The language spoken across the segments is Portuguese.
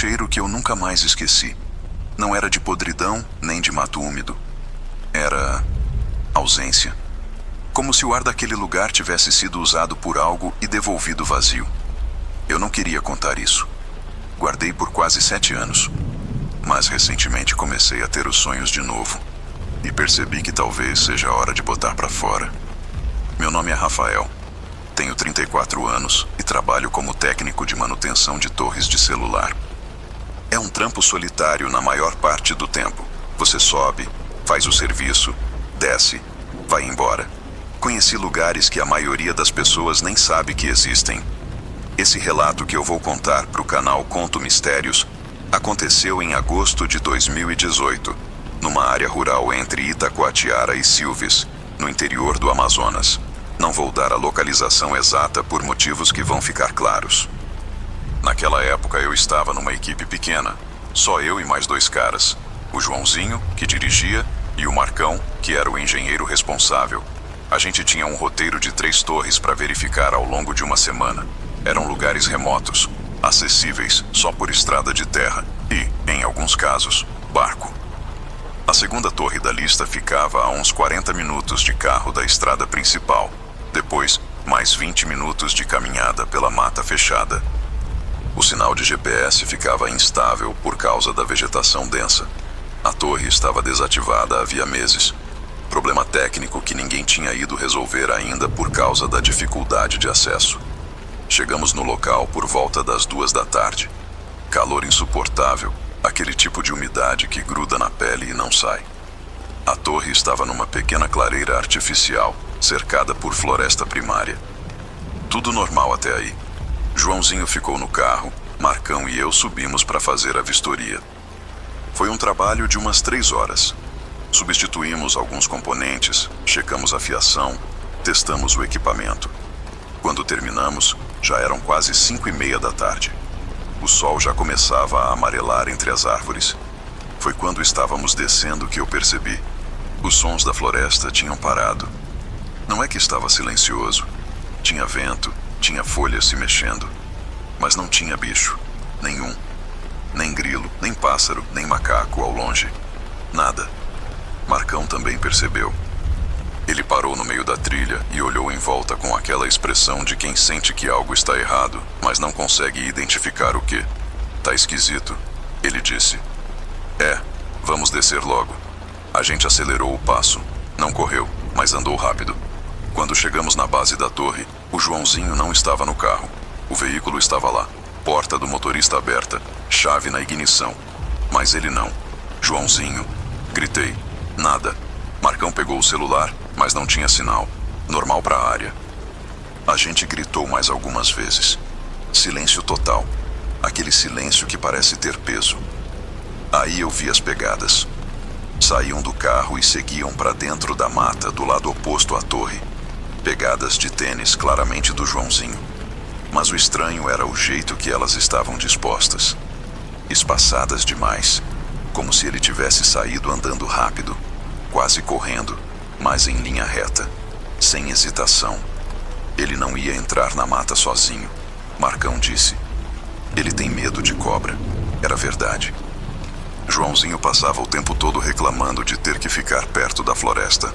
cheiro que eu nunca mais esqueci. Não era de podridão, nem de mato úmido. Era ausência. Como se o ar daquele lugar tivesse sido usado por algo e devolvido vazio. Eu não queria contar isso. Guardei por quase 7 anos. Mas recentemente comecei a ter os sonhos de novo. E percebi que talvez seja a hora de botar pra fora. Meu nome é Rafael. Tenho 34 anos e trabalho como técnico de manutenção de torres de celular. É um trampo solitário na maior parte do tempo. Você sobe, faz o serviço, desce, vai embora. Conheci lugares que a maioria das pessoas nem sabe que existem. Esse relato que eu vou contar pro canal Conto Mistérios aconteceu em agosto de 2018, numa área rural entre Itacoatiara e Silves, no interior do Amazonas. Não vou dar a localização exata por motivos que vão ficar claros. Naquela época eu estava numa equipe pequena, só eu e mais 2 caras. O Joãozinho, que dirigia, e o Marcão, que era o engenheiro responsável. A gente tinha um roteiro de 3 torres para verificar ao longo de uma semana. Eram lugares remotos, acessíveis só por estrada de terra e, em alguns casos, barco. A segunda torre da lista ficava a uns 40 minutos de carro da estrada principal. Depois, mais 20 minutos de caminhada pela mata fechada. O sinal de GPS ficava instável por causa da vegetação densa. A torre estava desativada havia meses. Problema técnico que ninguém tinha ido resolver ainda por causa da dificuldade de acesso. Chegamos no local por volta das 2 da tarde. Calor insuportável, aquele tipo de umidade que gruda na pele e não sai. A torre estava numa pequena clareira artificial, cercada por floresta primária. Tudo normal até aí. Joãozinho ficou no carro, Marcão e eu subimos para fazer a vistoria. Foi um trabalho de umas 3 horas. Substituímos alguns componentes, checamos a fiação, testamos o equipamento. Quando terminamos, já eram quase 5:30 da tarde. O sol já começava a amarelar entre as árvores. Foi quando estávamos descendo que eu percebi. Os sons da floresta tinham parado. Não é que estava silencioso. Tinha vento, tinha folhas se mexendo. Mas não tinha bicho, nenhum. Nem grilo, nem pássaro, nem macaco ao longe. Nada. Marcão também percebeu. Ele parou no meio da trilha e olhou em volta com aquela expressão de quem sente que algo está errado, mas não consegue identificar o que. Tá esquisito, ele disse. Vamos descer logo. A gente acelerou o passo. Não correu, mas andou rápido. Quando chegamos na base da torre, o Joãozinho não estava no carro. O veículo estava lá, porta do motorista aberta, chave na ignição. Mas ele não. Joãozinho. Gritei. Nada. Marcão pegou o celular, mas não tinha sinal. Normal para a área. A gente gritou mais algumas vezes. Silêncio total. Aquele silêncio que parece ter peso. Aí eu vi as pegadas. Saíam do carro e seguiam para dentro da mata do lado oposto à torre. Pegadas de tênis claramente do Joãozinho. Mas o estranho era o jeito que elas estavam dispostas. Espaçadas demais. Como se ele tivesse saído andando rápido. Quase correndo, mas em linha reta. Sem hesitação. Ele não ia entrar na mata sozinho. Marcão disse. Ele tem medo de cobra. Era verdade. Joãozinho passava o tempo todo reclamando de ter que ficar perto da floresta.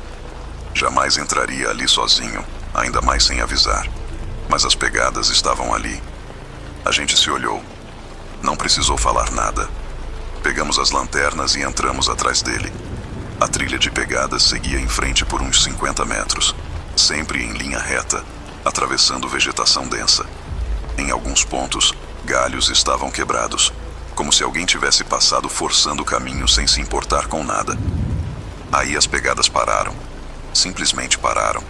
Jamais entraria ali sozinho, ainda mais sem avisar. Mas as pegadas estavam ali. A gente se olhou. Não precisou falar nada. Pegamos as lanternas e entramos atrás dele. A trilha de pegadas seguia em frente por uns 50 metros, sempre em linha reta, atravessando vegetação densa. Em alguns pontos, galhos estavam quebrados, como se alguém tivesse passado forçando o caminho sem se importar com nada. Aí as pegadas pararam. Simplesmente pararam.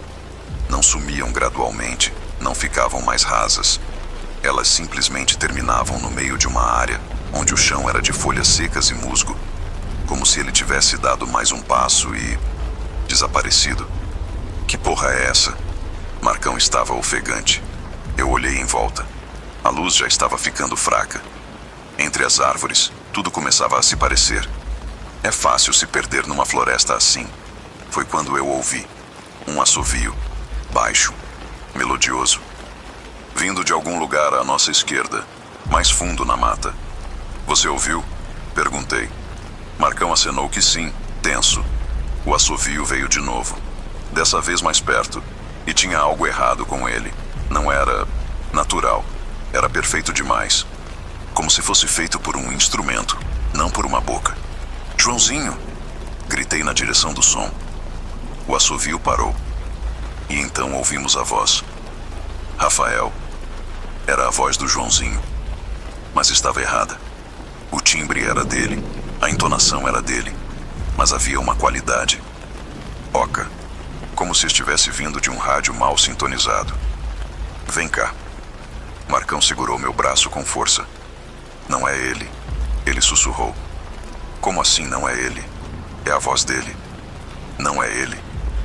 Não sumiam gradualmente, não ficavam mais rasas. Elas simplesmente terminavam no meio de uma área onde o chão era de folhas secas e musgo, como se ele tivesse dado mais um passo e desaparecido. Que porra é essa? Marcão estava ofegante. Eu olhei em volta. A luz já estava ficando fraca. Entre as árvores, tudo começava a se parecer. É fácil se perder numa floresta assim. Foi quando eu ouvi um assovio, baixo, melodioso, vindo de algum lugar à nossa esquerda, mais fundo na mata. Você ouviu? Perguntei. Marcão acenou que sim, tenso. O assovio veio de novo. Dessa vez mais perto. E tinha algo errado com ele. Não era natural. Era perfeito demais. Como se fosse feito por um instrumento, não por uma boca. Joãozinho! Gritei na direção do som. O assovio parou. E então ouvimos a voz. Rafael. Era a voz do Joãozinho. Mas estava errada. O timbre era dele, a entonação era dele, mas havia uma qualidade. Oca, como se estivesse vindo de um rádio mal sintonizado. Vem cá. Marcão segurou meu braço com força. Não é ele. Ele sussurrou. Como assim não é ele? É a voz dele. Não é ele.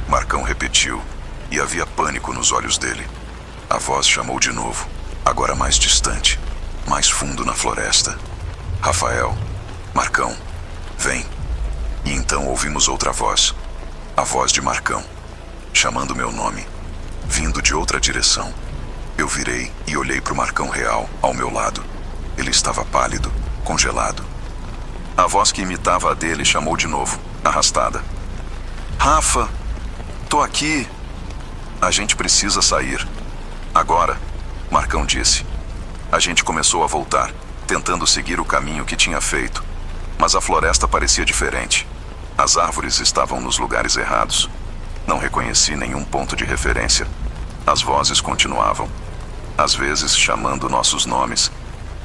Marcão repetiu, e havia pânico nos olhos dele. A voz chamou de novo, agora mais distante, mais fundo na floresta. Rafael, Marcão, vem. E então ouvimos outra voz, a voz de Marcão, chamando meu nome, vindo de outra direção. Eu virei e olhei para o Marcão real, ao meu lado. Ele estava pálido, congelado. A voz que imitava a dele chamou de novo, arrastada. Rafa, tô aqui. A gente precisa sair. Agora, Marcão disse. A gente começou a voltar, tentando seguir o caminho que tinha feito. Mas a floresta parecia diferente. As árvores estavam nos lugares errados. Não reconheci nenhum ponto de referência. As vozes continuavam. Às vezes chamando nossos nomes.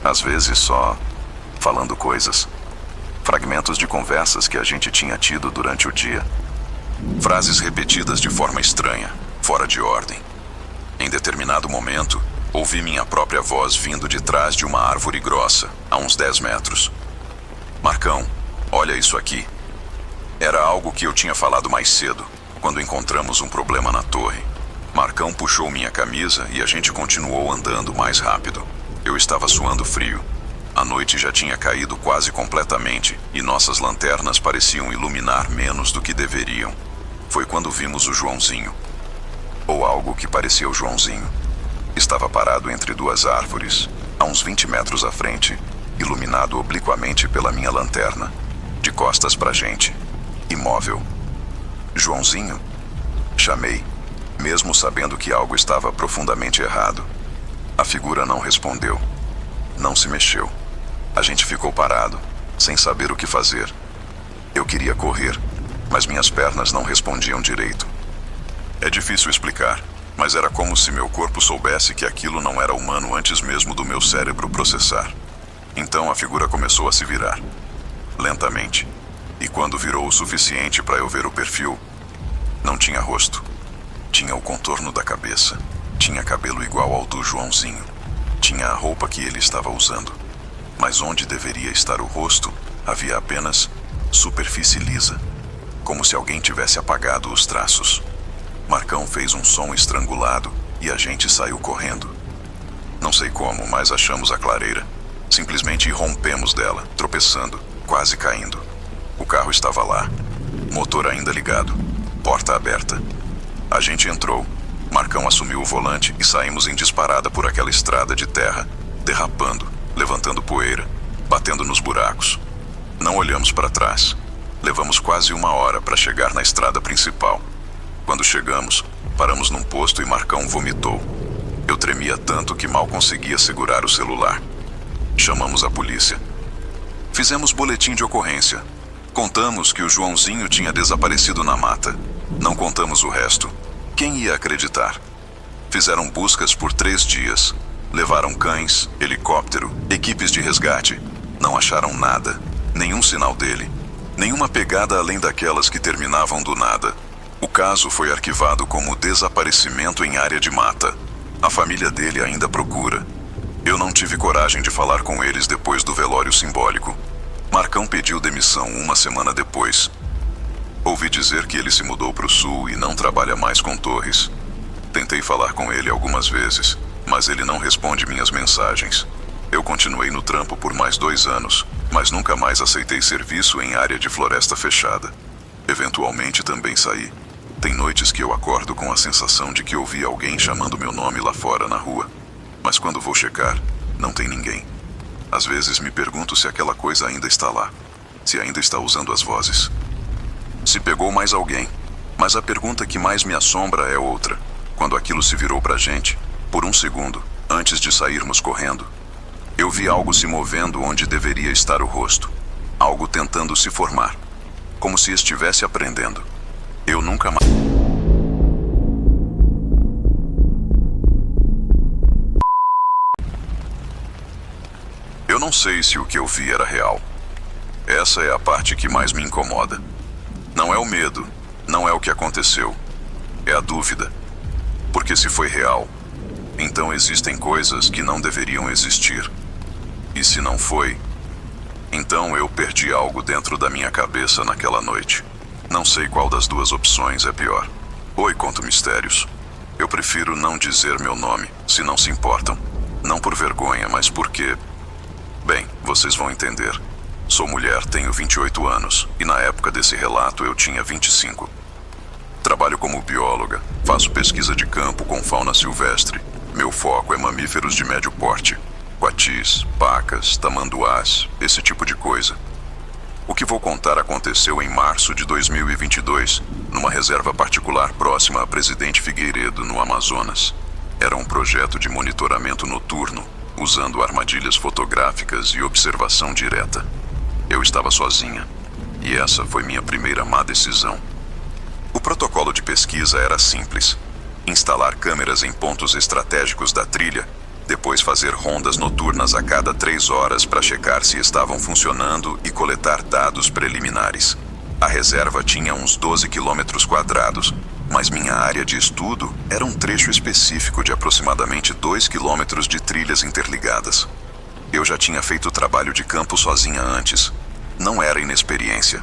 Às vezes só falando coisas. Fragmentos de conversas que a gente tinha tido durante o dia. Frases repetidas de forma estranha, fora de ordem. Em determinado momento, ouvi minha própria voz vindo de trás de uma árvore grossa, a uns 10 metros. Marcão, olha isso aqui. Era algo que eu tinha falado mais cedo, quando encontramos um problema na torre. Marcão puxou minha camisa e a gente continuou andando mais rápido. Eu estava suando frio. A noite já tinha caído quase completamente e nossas lanternas pareciam iluminar menos do que deveriam. Foi quando vimos o Joãozinho. Ou algo que parecia o Joãozinho. Estava parado entre duas árvores, a uns 20 metros à frente, iluminado obliquamente pela minha lanterna, de costas pra gente, imóvel. Joãozinho? Chamei, mesmo sabendo que algo estava profundamente errado. A figura não respondeu. Não se mexeu. A gente ficou parado, sem saber o que fazer. Eu queria correr, mas minhas pernas não respondiam direito. É difícil explicar, mas era como se meu corpo soubesse que aquilo não era humano antes mesmo do meu cérebro processar. Então a figura começou a se virar, lentamente. E quando virou o suficiente para eu ver o perfil, não tinha rosto. Tinha o contorno da cabeça. Tinha cabelo igual ao do Joãozinho. Tinha a roupa que ele estava usando. Mas onde deveria estar o rosto, havia apenas superfície lisa, como se alguém tivesse apagado os traços. Marcão fez um som estrangulado e a gente saiu correndo. Não sei como, mas achamos a clareira. Simplesmente rompemos dela, tropeçando, quase caindo. O carro estava lá, motor ainda ligado, porta aberta. A gente entrou, Marcão assumiu o volante e saímos em disparada por aquela estrada de terra, derrapando, levantando poeira, batendo nos buracos. Não olhamos para trás. Levamos quase 1 hora para chegar na estrada principal. Quando chegamos, paramos num posto e Marcão vomitou. Eu tremia tanto que mal conseguia segurar o celular. Chamamos a polícia. Fizemos boletim de ocorrência. Contamos que o Joãozinho tinha desaparecido na mata. Não contamos o resto. Quem ia acreditar? Fizeram buscas por 3 dias. Levaram cães, helicóptero, equipes de resgate. Não acharam nada, nenhum sinal dele. Nenhuma pegada além daquelas que terminavam do nada. O caso foi arquivado como desaparecimento em área de mata. A família dele ainda procura. Eu não tive coragem de falar com eles depois do velório simbólico. Marcão pediu demissão 1 semana depois. Ouvi dizer que ele se mudou para o sul e não trabalha mais com torres. Tentei falar com ele algumas vezes, mas ele não responde minhas mensagens. Eu continuei no trampo por mais 2 anos, mas nunca mais aceitei serviço em área de floresta fechada. Eventualmente também saí. Tem noites que eu acordo com a sensação de que ouvi alguém chamando meu nome lá fora na rua. Mas quando vou checar, não tem ninguém. Às vezes me pergunto se aquela coisa ainda está lá, se ainda está usando as vozes. Se pegou mais alguém, mas a pergunta que mais me assombra é outra. Quando aquilo se virou pra gente, por um segundo, antes de sairmos correndo, eu vi algo se movendo onde deveria estar o rosto. Algo tentando se formar, como se estivesse aprendendo. Eu nunca mais... Eu não sei se o que eu vi era real. Essa é a parte que mais me incomoda. Não é o medo, não é o que aconteceu. É a dúvida. Porque se foi real, então existem coisas que não deveriam existir. E se não foi, então eu perdi algo dentro da minha cabeça naquela noite. Não sei qual das duas opções é pior. Oi, conto mistérios. Eu prefiro não dizer meu nome, se não se importam. Não por vergonha, mas porque... Bem, vocês vão entender. Sou mulher, tenho 28 anos, e na época desse relato eu tinha 25. Trabalho como bióloga, faço pesquisa de campo com fauna silvestre. Meu foco é mamíferos de médio porte. Coatis, pacas, tamanduás, esse tipo de coisa. O que vou contar aconteceu em março de 2022, numa reserva particular próxima a Presidente Figueiredo, no Amazonas. Era um projeto de monitoramento noturno, usando armadilhas fotográficas e observação direta. Eu estava sozinha, e essa foi minha primeira má decisão. O protocolo de pesquisa era simples: instalar câmeras em pontos estratégicos da trilha, depois fazer rondas noturnas a cada 3 horas para checar se estavam funcionando e coletar dados preliminares. A reserva tinha uns 12 quilômetros quadrados, mas minha área de estudo era um trecho específico de aproximadamente 2 quilômetros de trilhas interligadas. Eu já tinha feito trabalho de campo sozinha antes. Não era inexperiência.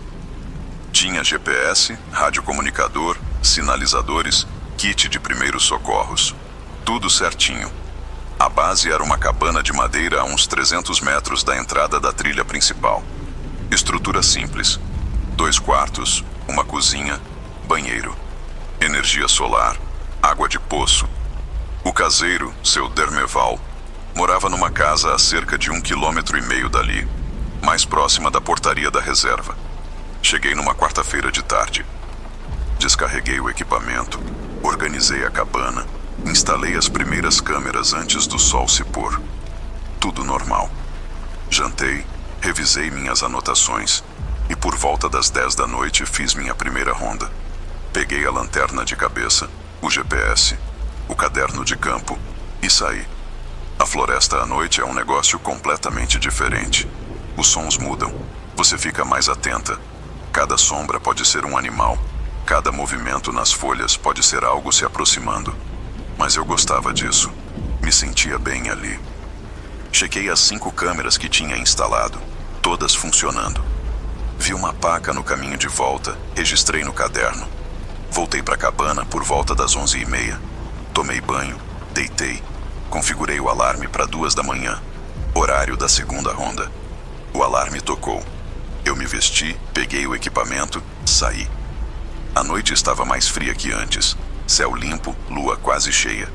Tinha GPS, radiocomunicador, sinalizadores, kit de primeiros socorros. Tudo certinho. A base era uma cabana de madeira a uns 300 metros da entrada da trilha principal. Estrutura simples: 2 quartos, uma cozinha, banheiro. Energia solar, água de poço. O caseiro, seu Dermeval, morava numa casa a cerca de 1,5 km dali, mais próxima da portaria da reserva. Cheguei numa quarta-feira de tarde. Descarreguei o equipamento, organizei a cabana, instalei as primeiras câmeras antes do sol se pôr. Tudo normal. Jantei, revisei minhas anotações e por volta das 10 da noite fiz minha primeira ronda. Peguei a lanterna de cabeça, o GPS, o caderno de campo e saí. A floresta à noite é um negócio completamente diferente. Os sons mudam, você fica mais atenta. Cada sombra pode ser um animal, cada movimento nas folhas pode ser algo se aproximando. Mas eu gostava disso, me sentia bem ali. Chequei as 5 câmeras que tinha instalado, todas funcionando. Vi uma paca no caminho de volta, registrei no caderno. Voltei para a cabana por volta das 11h30. Tomei banho, deitei, configurei o alarme para 2 da manhã, horário da segunda ronda. O alarme tocou. Eu me vesti, peguei o equipamento, saí. A noite estava mais fria que antes. Céu limpo, lua quase cheia.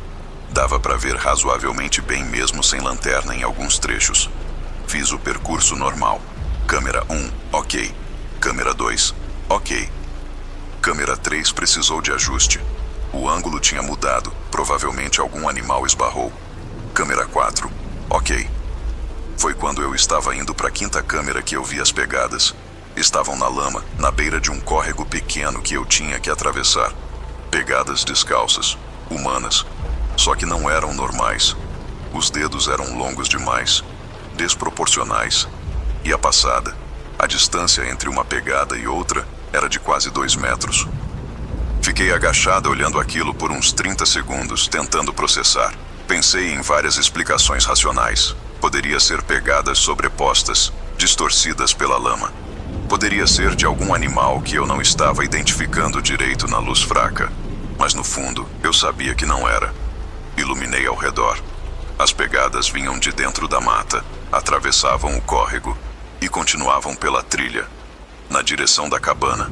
Dava para ver razoavelmente bem mesmo sem lanterna em alguns trechos. Fiz o percurso normal. Câmera 1, ok. Câmera 2, ok. Câmera 3 precisou de ajuste. O ângulo tinha mudado, provavelmente algum animal esbarrou. Câmera 4, ok. Foi quando eu estava indo para a 5ª câmera que eu vi as pegadas. Estavam na lama, na beira de um córrego pequeno que eu tinha que atravessar. Pegadas descalças, humanas, só que não eram normais. Os dedos eram longos demais, desproporcionais. E a passada, a distância entre uma pegada e outra, era de quase 2 metros. Fiquei agachada olhando aquilo por uns 30 segundos, tentando processar. Pensei em várias explicações racionais. Poderia ser pegadas sobrepostas, distorcidas pela lama. Poderia ser de algum animal que eu não estava identificando direito na luz fraca. Mas no fundo, eu sabia que não era. Iluminei ao redor. As pegadas vinham de dentro da mata, atravessavam o córrego e continuavam pela trilha, na direção da cabana.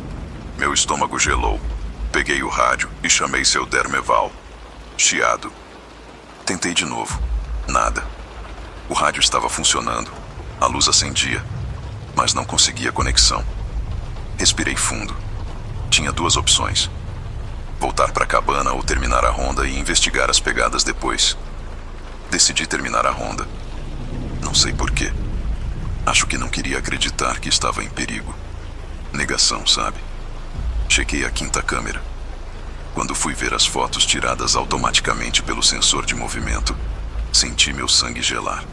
Meu estômago gelou. Peguei o rádio e chamei seu Dermeval. Chiado. Tentei de novo. Nada. O rádio estava funcionando. A luz acendia, mas não conseguia conexão. Respirei fundo. Tinha duas opções: voltar para a cabana ou terminar a ronda e investigar as pegadas depois. Decidi terminar a ronda. Não sei porquê. Acho que não queria acreditar que estava em perigo. Negação, sabe? Chequei a quinta câmera. Quando fui ver as fotos tiradas automaticamente pelo sensor de movimento, senti meu sangue gelar.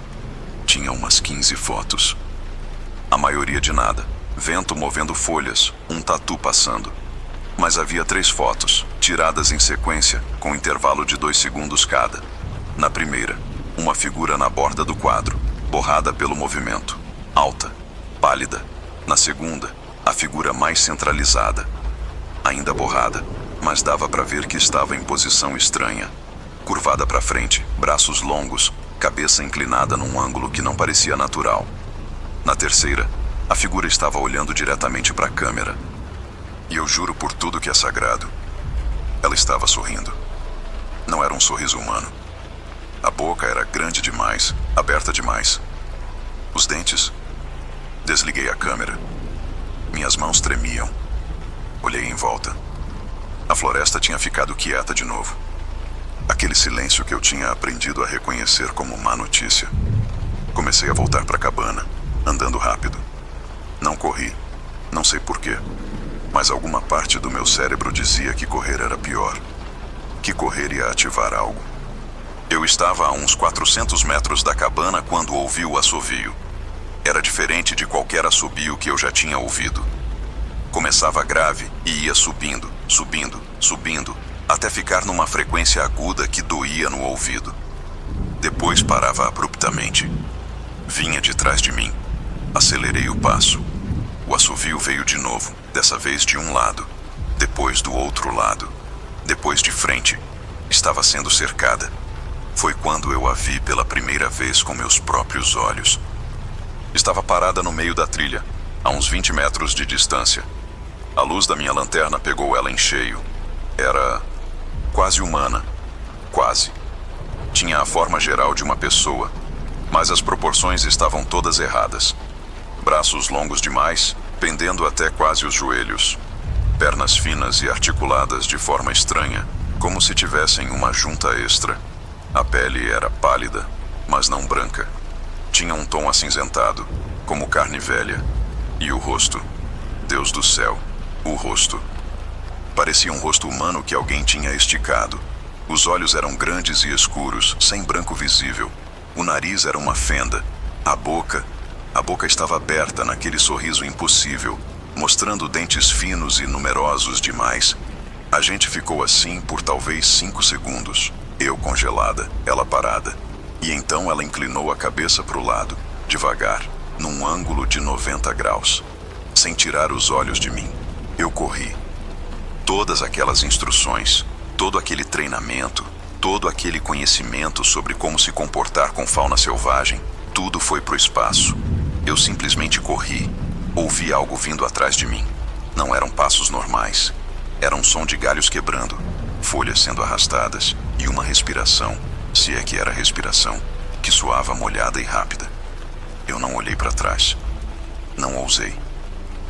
Tinha umas 15 fotos. A maioria de nada. Vento movendo folhas, um tatu passando. Mas havia 3 fotos, tiradas em sequência, com intervalo de 2 segundos cada. Na primeira, uma figura na borda do quadro, borrada pelo movimento. Alta, pálida. Na segunda, a figura mais centralizada. Ainda borrada, mas dava para ver que estava em posição estranha. Curvada para frente, braços longos, cabeça inclinada num ângulo que não parecia natural. Na terceira, a figura estava olhando diretamente para a câmera. E eu juro por tudo que é sagrado, ela estava sorrindo. Não era um sorriso humano. A boca era grande demais, aberta demais. Os dentes. Desliguei a câmera. Minhas mãos tremiam. Olhei em volta. A floresta tinha ficado quieta de novo. Aquele silêncio que eu tinha aprendido a reconhecer como má notícia. Comecei a voltar para a cabana, andando rápido. Não corri, não sei porquê, mas alguma parte do meu cérebro dizia que correr era pior, que correr ia ativar algo. Eu estava a uns 400 metros da cabana quando ouvi o assovio. Era diferente de qualquer assobio que eu já tinha ouvido. Começava grave e ia subindo, subindo, subindo, até ficar numa frequência aguda que doía no ouvido. Depois parava abruptamente. Vinha de trás de mim. Acelerei o passo. O assovio veio de novo, dessa vez de um lado, depois do outro lado, depois de frente. Estava sendo cercada. Foi quando eu a vi pela primeira vez com meus próprios olhos. Estava parada no meio da trilha, a uns 20 metros de distância. A luz da minha lanterna pegou ela em cheio. Era quase humana. Quase. Tinha a forma geral de uma pessoa, mas as proporções estavam todas erradas. Braços longos demais, pendendo até quase os joelhos. Pernas finas e articuladas de forma estranha, como se tivessem uma junta extra. A pele era pálida, mas não branca. Tinha um tom acinzentado, como carne velha. E o rosto, Deus do céu, o rosto. Parecia um rosto humano que alguém tinha esticado. Os olhos eram grandes e escuros, sem branco visível. O nariz era uma fenda. A boca estava aberta naquele sorriso impossível, mostrando dentes finos e numerosos demais. A gente ficou assim por talvez 5 segundos. Eu congelada, ela parada. E então ela inclinou a cabeça para o lado, devagar, num ângulo de 90 graus. Sem tirar os olhos de mim, eu corri. Todas aquelas instruções, todo aquele treinamento, todo aquele conhecimento sobre como se comportar com fauna selvagem, tudo foi pro espaço. Eu simplesmente corri. Ouvi algo vindo atrás de mim. Não eram passos normais. Era um som de galhos quebrando, folhas sendo arrastadas e uma respiração, se é que era respiração, que soava molhada e rápida. Eu não olhei para trás. Não ousei.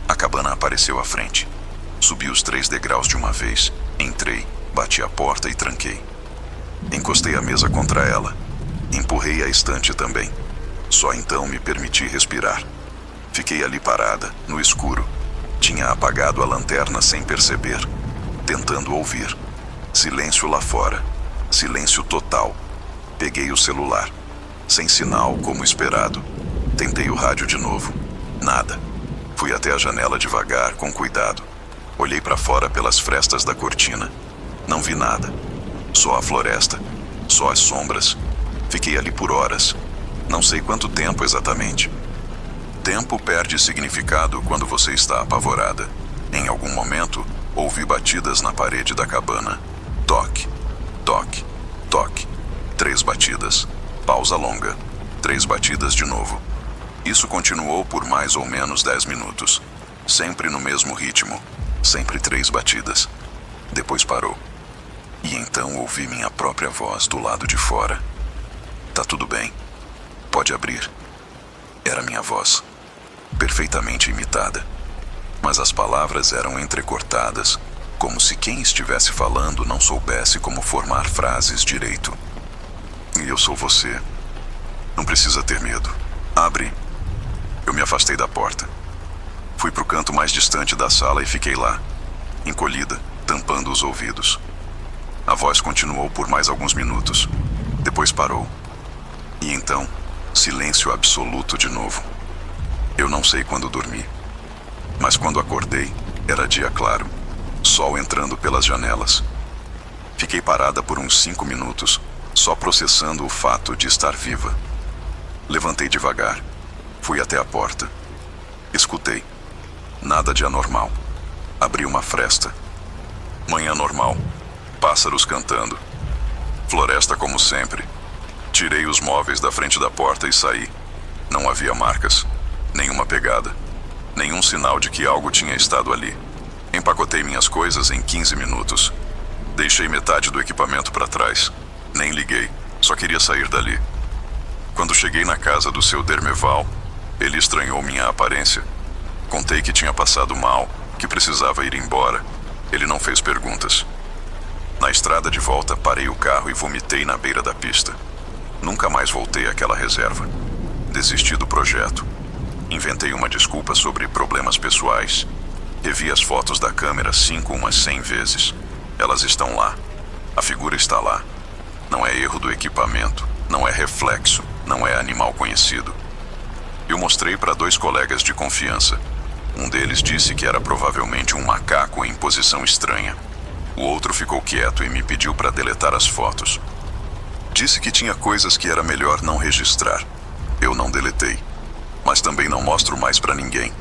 A cabana apareceu à frente. Subi os 3 degraus de uma vez. Entrei, bati a porta e tranquei. Encostei a mesa contra ela. Empurrei a estante também. Só então me permiti respirar. Fiquei ali parada, no escuro. Tinha apagado a lanterna sem perceber, tentando ouvir. Silêncio lá fora. Silêncio total. Peguei o celular. Sem sinal, como esperado. Tentei o rádio de novo. Nada. Fui até a janela devagar, com cuidado. Olhei para fora pelas frestas da cortina. Não vi nada. Só a floresta. Só as sombras. Fiquei ali por horas. Não sei quanto tempo exatamente. Tempo perde significado quando você está apavorada. Em algum momento, ouvi batidas na parede da cabana. Toque, toque, toque. 3 batidas. Pausa longa. 3 batidas de novo. Isso continuou por mais ou menos 10 minutos. Sempre no mesmo ritmo. Sempre 3 batidas. Depois parou. E então ouvi minha própria voz do lado de fora. Tá tudo bem. Pode abrir. Era minha voz, perfeitamente imitada. Mas as palavras eram entrecortadas, como se quem estivesse falando não soubesse como formar frases direito. E eu sou você. Não precisa ter medo. Abre. Eu me afastei da porta. Fui pro canto mais distante da sala e fiquei lá, encolhida, tampando os ouvidos. A voz continuou por mais alguns minutos. Depois parou. E então, silêncio absoluto de novo. Eu não sei quando dormi. Mas quando acordei, era dia claro, sol entrando pelas janelas. Fiquei parada por uns 5 minutos, só processando o fato de estar viva. Levantei devagar, fui até a porta. Escutei. Nada de anormal. Abri uma fresta. Manhã normal. Pássaros cantando. Floresta como sempre. Tirei os móveis da frente da porta e saí. Não havia marcas, nenhuma pegada, nenhum sinal de que algo tinha estado ali. Empacotei minhas coisas em 15 minutos. Deixei metade do equipamento para trás. Nem liguei, só queria sair dali. Quando cheguei na casa do seu Dermeval, ele estranhou minha aparência. Contei que tinha passado mal, que precisava ir embora. Ele não fez perguntas. Na estrada de volta, parei o carro e vomitei na beira da pista. Nunca mais voltei àquela reserva. Desisti do projeto. Inventei uma desculpa sobre problemas pessoais. Revi as fotos da câmera 100 vezes. Elas estão lá. A figura está lá. Não é erro do equipamento. Não é reflexo. Não é animal conhecido. Eu mostrei para 2 colegas de confiança. Um deles disse que era provavelmente um macaco em posição estranha. O outro ficou quieto e me pediu para deletar as fotos. Disse que tinha coisas que era melhor não registrar. Eu não deletei. Mas também não mostro mais para ninguém.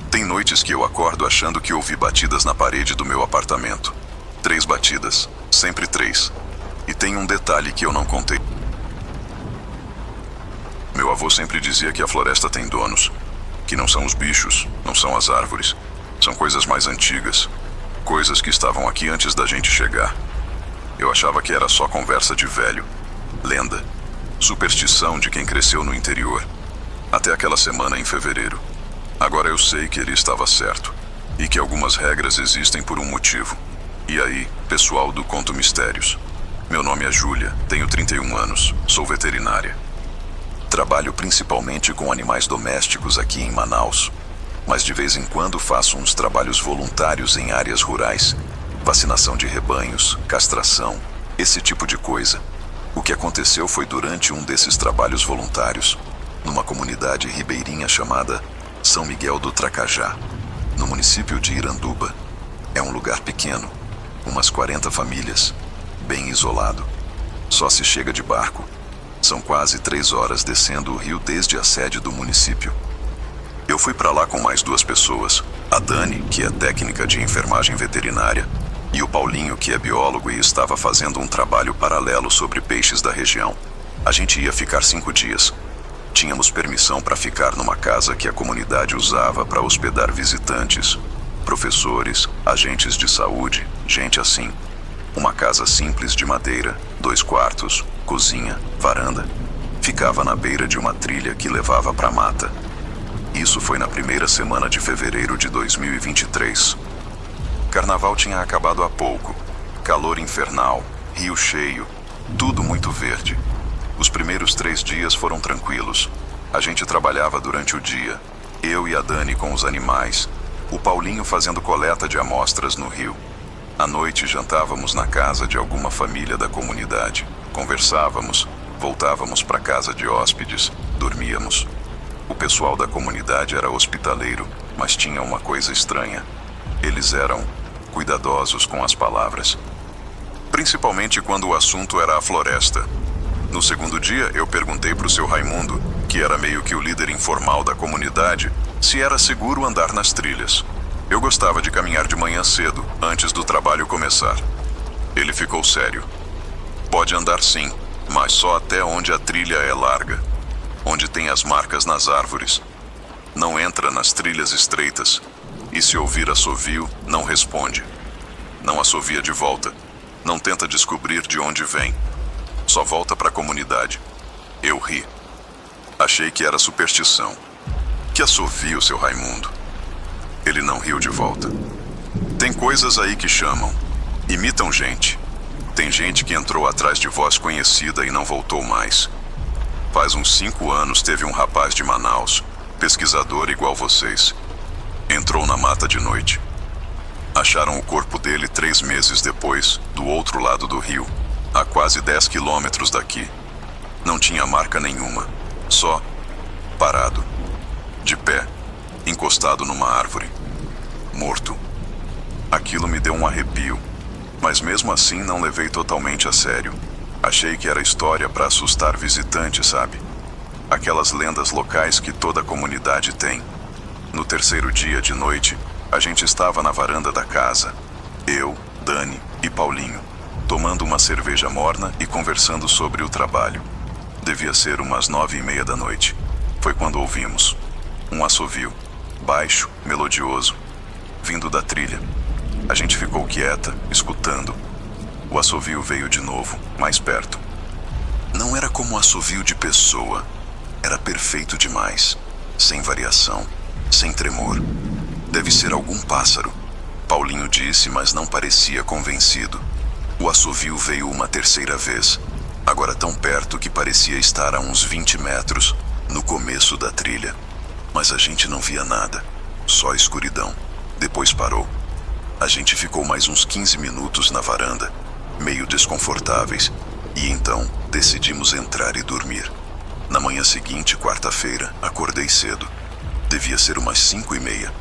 Tem noites que eu acordo achando que ouvi batidas na parede do meu apartamento. 3 batidas. Sempre 3. E tem um detalhe que eu não contei. Meu avô sempre dizia que a floresta tem donos. Que não são os bichos, não são as árvores. São coisas mais antigas. Coisas que estavam aqui antes da gente chegar. Eu achava que era só conversa de velho. Lenda. Superstição de quem cresceu no interior. Até aquela semana em fevereiro. Agora eu sei que ele estava certo. E que algumas regras existem por um motivo. E aí, pessoal do Conto Mistérios. Meu nome é Júlia, tenho 31 anos, sou veterinária. Trabalho principalmente com animais domésticos aqui em Manaus, mas de vez em quando faço uns trabalhos voluntários em áreas rurais, vacinação de rebanhos, castração, esse tipo de coisa. O que aconteceu foi durante um desses trabalhos voluntários, numa comunidade ribeirinha chamada São Miguel do Tracajá, no município de Iranduba. É um lugar pequeno, umas 40 famílias, bem isolado. Só se chega de barco. São quase 3 horas descendo o rio desde a sede do município. Eu fui para lá com mais 2 pessoas, a Dani, que é técnica de enfermagem veterinária, e o Paulinho, que é biólogo e estava fazendo um trabalho paralelo sobre peixes da região. A gente ia ficar 5 dias. Tínhamos permissão para ficar numa casa que a comunidade usava para hospedar visitantes, professores, agentes de saúde, gente assim. Uma casa simples de madeira, 2 quartos, cozinha, varanda. Ficava na beira de uma trilha que levava para a mata. Isso foi na primeira semana de fevereiro de 2023. Carnaval tinha acabado há pouco. Calor infernal, rio cheio, tudo muito verde. Os primeiros 3 dias foram tranquilos. A gente trabalhava durante o dia. Eu e a Dani com os animais. O Paulinho fazendo coleta de amostras no rio. À noite jantávamos na casa de alguma família da comunidade. Conversávamos, voltávamos para casa de hóspedes, dormíamos. O pessoal da comunidade era hospitaleiro, mas tinha uma coisa estranha. Eles eram cuidadosos com as palavras. Principalmente quando o assunto era a floresta. No segundo dia, eu perguntei para o seu Raimundo, que era meio que o líder informal da comunidade, se era seguro andar nas trilhas. Eu gostava de caminhar de manhã cedo, antes do trabalho começar. Ele ficou sério. Pode andar sim, mas só até onde a trilha é larga, onde tem as marcas nas árvores. Não entra nas trilhas estreitas, e se ouvir assovio, não responde. Não assovia de volta, não tenta descobrir de onde vem. Só volta para a comunidade. Eu ri. Achei que era superstição, Que assovio, seu Raimundo. Ele não riu de volta. Tem coisas aí que chamam. Imitam gente. Tem gente que entrou atrás de voz conhecida e não voltou mais. Faz uns 5 anos teve um rapaz de Manaus, pesquisador igual vocês. Entrou na mata de noite. Acharam o corpo dele 3 meses depois, do outro lado do rio, a quase 10 quilômetros daqui. Não tinha marca nenhuma, só parado, de pé, encostado numa árvore, morto. Aquilo me deu um arrepio, mas mesmo assim não levei totalmente a sério. Achei que era história para assustar visitantes, sabe? Aquelas lendas locais que toda comunidade tem. No terceiro dia de noite, a gente estava na varanda da casa, eu, Dani e Paulinho, tomando uma cerveja morna e conversando sobre o trabalho. Devia ser umas 9:30 da noite. Foi quando ouvimos um assovio, baixo, melodioso, vindo da trilha. A gente ficou quieta, escutando. O assovio veio de novo, mais perto. Não era como um assovio de pessoa. Era perfeito demais, sem variação, sem tremor. Deve ser algum pássaro, Paulinho disse, mas não parecia convencido. O assovio veio uma terceira vez, agora tão perto que parecia estar a uns 20 metros, no começo da trilha. Mas a gente não via nada, só escuridão. Depois parou. A gente ficou mais uns 15 minutos na varanda, meio desconfortáveis, e então decidimos entrar e dormir. Na manhã seguinte, quarta-feira, acordei cedo. Devia ser umas 5:30.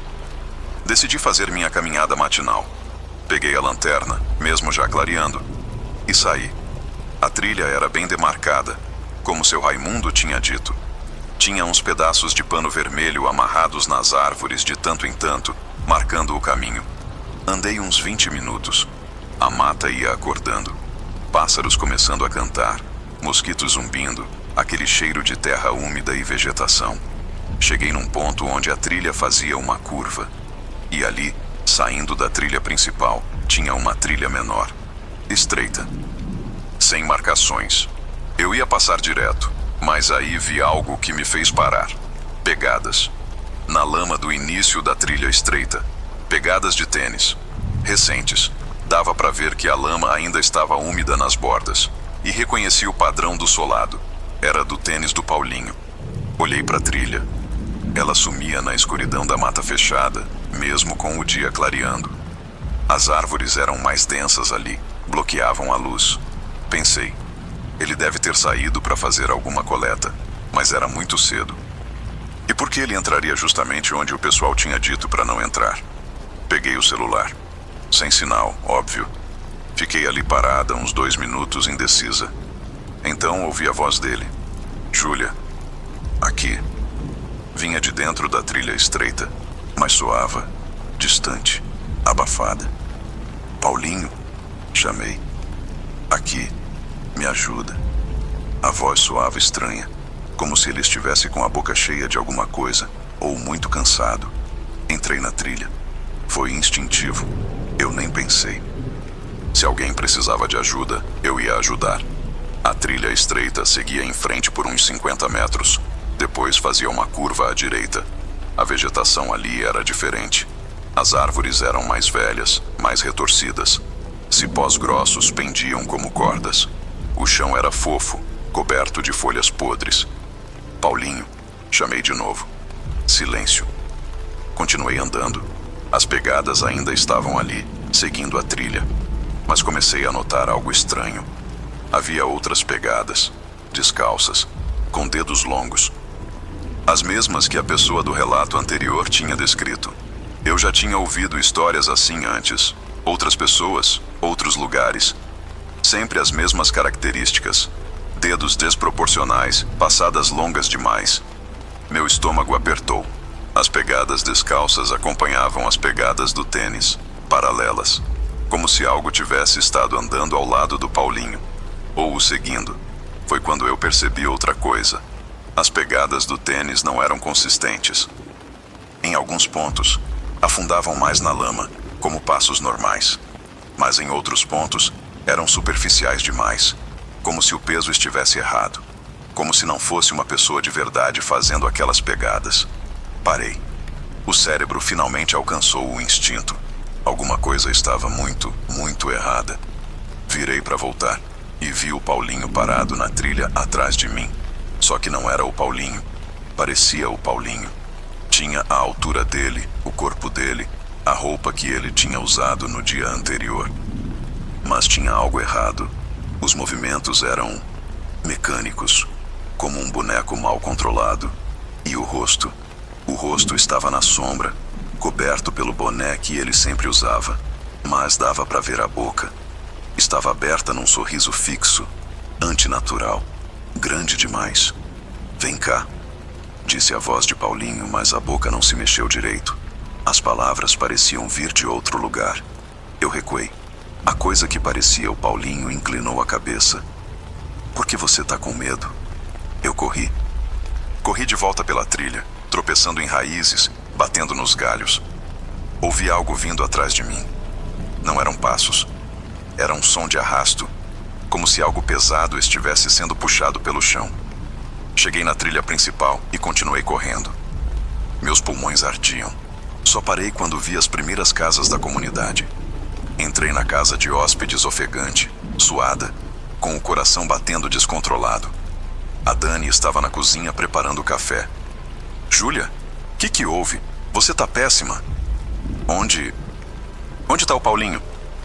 Decidi fazer minha caminhada matinal. Peguei a lanterna, mesmo já clareando, e saí. A trilha era bem demarcada, como seu Raimundo tinha dito. Tinha uns pedaços de pano vermelho amarrados nas árvores de tanto em tanto, marcando o caminho. Andei uns 20 minutos. A mata ia acordando. Pássaros começando a cantar, mosquitos zumbindo, aquele cheiro de terra úmida e vegetação. Cheguei num ponto onde a trilha fazia uma curva. E ali, saindo da trilha principal, tinha uma trilha menor, estreita, sem marcações. Eu ia passar direto, mas aí vi algo que me fez parar. Pegadas. Na lama do início da trilha estreita. Pegadas de tênis. Recentes. Dava para ver que a lama ainda estava úmida nas bordas. E reconheci o padrão do solado. Era do tênis do Paulinho. Olhei para a trilha. Ela sumia na escuridão da mata fechada, mesmo com o dia clareando. As árvores eram mais densas ali, bloqueavam a luz. Pensei, ele deve ter saído para fazer alguma coleta, mas era muito cedo. E por que ele entraria justamente onde o pessoal tinha dito para não entrar? Peguei o celular. Sem sinal, óbvio. Fiquei ali parada uns 2 minutos indecisa. Então ouvi a voz dele. Júlia, aqui. Vinha de dentro da trilha estreita, mas soava, distante, abafada. Paulinho, chamei. Aqui, me ajuda. A voz soava estranha, como se ele estivesse com a boca cheia de alguma coisa, ou muito cansado. Entrei na trilha. Foi instintivo. Eu nem pensei. Se alguém precisava de ajuda, eu ia ajudar. A trilha estreita seguia em frente por uns 50 metros. Depois fazia uma curva à direita. A vegetação ali era diferente. As árvores eram mais velhas, mais retorcidas. Cipós grossos pendiam como cordas. O chão era fofo, coberto de folhas podres. Paulinho, chamei de novo. Silêncio. Continuei andando. As pegadas ainda estavam ali, seguindo a trilha. Mas comecei a notar algo estranho. Havia outras pegadas, descalças, com dedos longos. As mesmas que a pessoa do relato anterior tinha descrito. Eu já tinha ouvido histórias assim antes. Outras pessoas, outros lugares. Sempre as mesmas características. Dedos desproporcionais, passadas longas demais. Meu estômago apertou. As pegadas descalças acompanhavam as pegadas do tênis, paralelas. Como se algo tivesse estado andando ao lado do Paulinho. Ou o seguindo. Foi quando eu percebi outra coisa. As pegadas do tênis não eram consistentes. Em alguns pontos, afundavam mais na lama, como passos normais. Mas em outros pontos, eram superficiais demais, como se o peso estivesse errado. Como se não fosse uma pessoa de verdade fazendo aquelas pegadas. Parei. O cérebro finalmente alcançou o instinto. Alguma coisa estava muito errada. Virei para voltar e vi o Paulinho parado na trilha atrás de mim. Só que não era o Paulinho. Parecia o Paulinho. Tinha a altura dele, o corpo dele, a roupa que ele tinha usado no dia anterior. Mas tinha algo errado. Os movimentos eram mecânicos, como um boneco mal controlado. E o rosto estava na sombra, coberto pelo boné que ele sempre usava, mas dava para ver a boca. Estava aberta num sorriso fixo, antinatural, grande demais. Vem cá, disse a voz de Paulinho, mas a boca não se mexeu direito. As palavras pareciam vir de outro lugar. Eu recuei. A coisa que parecia o Paulinho inclinou a cabeça. Por que você tá com medo? Eu corri. Corri de volta pela trilha, tropeçando em raízes, batendo nos galhos. Ouvi algo vindo atrás de mim. Não eram passos. Era um som de arrasto, como se algo pesado estivesse sendo puxado pelo chão. Cheguei na trilha principal e continuei correndo. Meus pulmões ardiam. Só parei quando vi as primeiras casas da comunidade. Entrei na casa de hóspedes ofegante, suada, com o coração batendo descontrolado. A Dani estava na cozinha preparando o café. Júlia, que houve? Você tá péssima. Onde tá o Paulinho?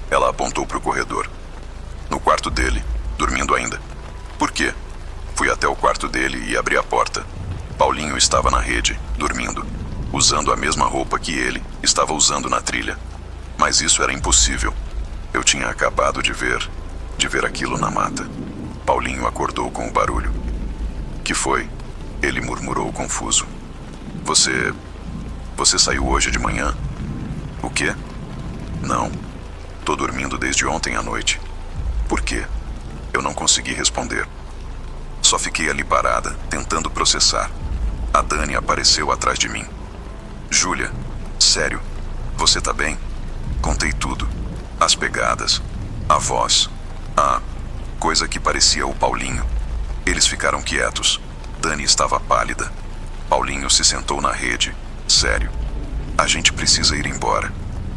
Ela apontou para o corredor. No quarto dele, dormindo ainda. Por quê? Fui até o quarto dele e abri a porta. Paulinho estava na rede, dormindo, usando a mesma roupa que ele estava usando na trilha. Mas isso era impossível. Eu tinha acabado de ver aquilo na mata. Paulinho acordou com o barulho. Que foi? Ele murmurou confuso. Você saiu hoje de manhã? O quê? Não. Tô dormindo desde ontem à noite. Por quê? Eu não consegui responder. Só fiquei ali parada, tentando processar. A Dani apareceu atrás de mim. Júlia, sério, você tá bem? Contei tudo. As pegadas, a voz, a coisa que parecia o Paulinho. Eles ficaram quietos. Dani estava pálida. Paulinho se sentou na rede. Sério. A gente precisa ir embora.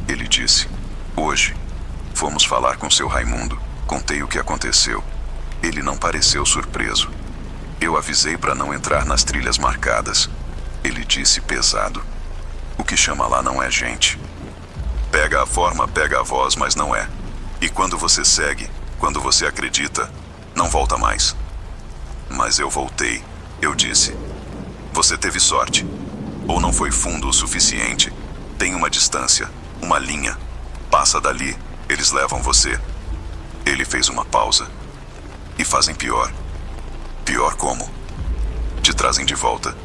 Ele disse. Hoje. Fomos falar com seu Raimundo. Contei o que aconteceu. Ele não pareceu surpreso. Eu avisei para não entrar nas trilhas marcadas. Ele disse pesado. O que chama lá não é gente. Pega a forma, pega a voz, mas não é. E quando você segue, quando você acredita, não volta mais. Mas eu voltei. Eu disse. Você teve sorte. Ou não foi fundo o suficiente. Tem uma distância, uma linha. Passa dali, eles levam você. Ele fez uma pausa. E fazem pior. Pior como? Te trazem de volta,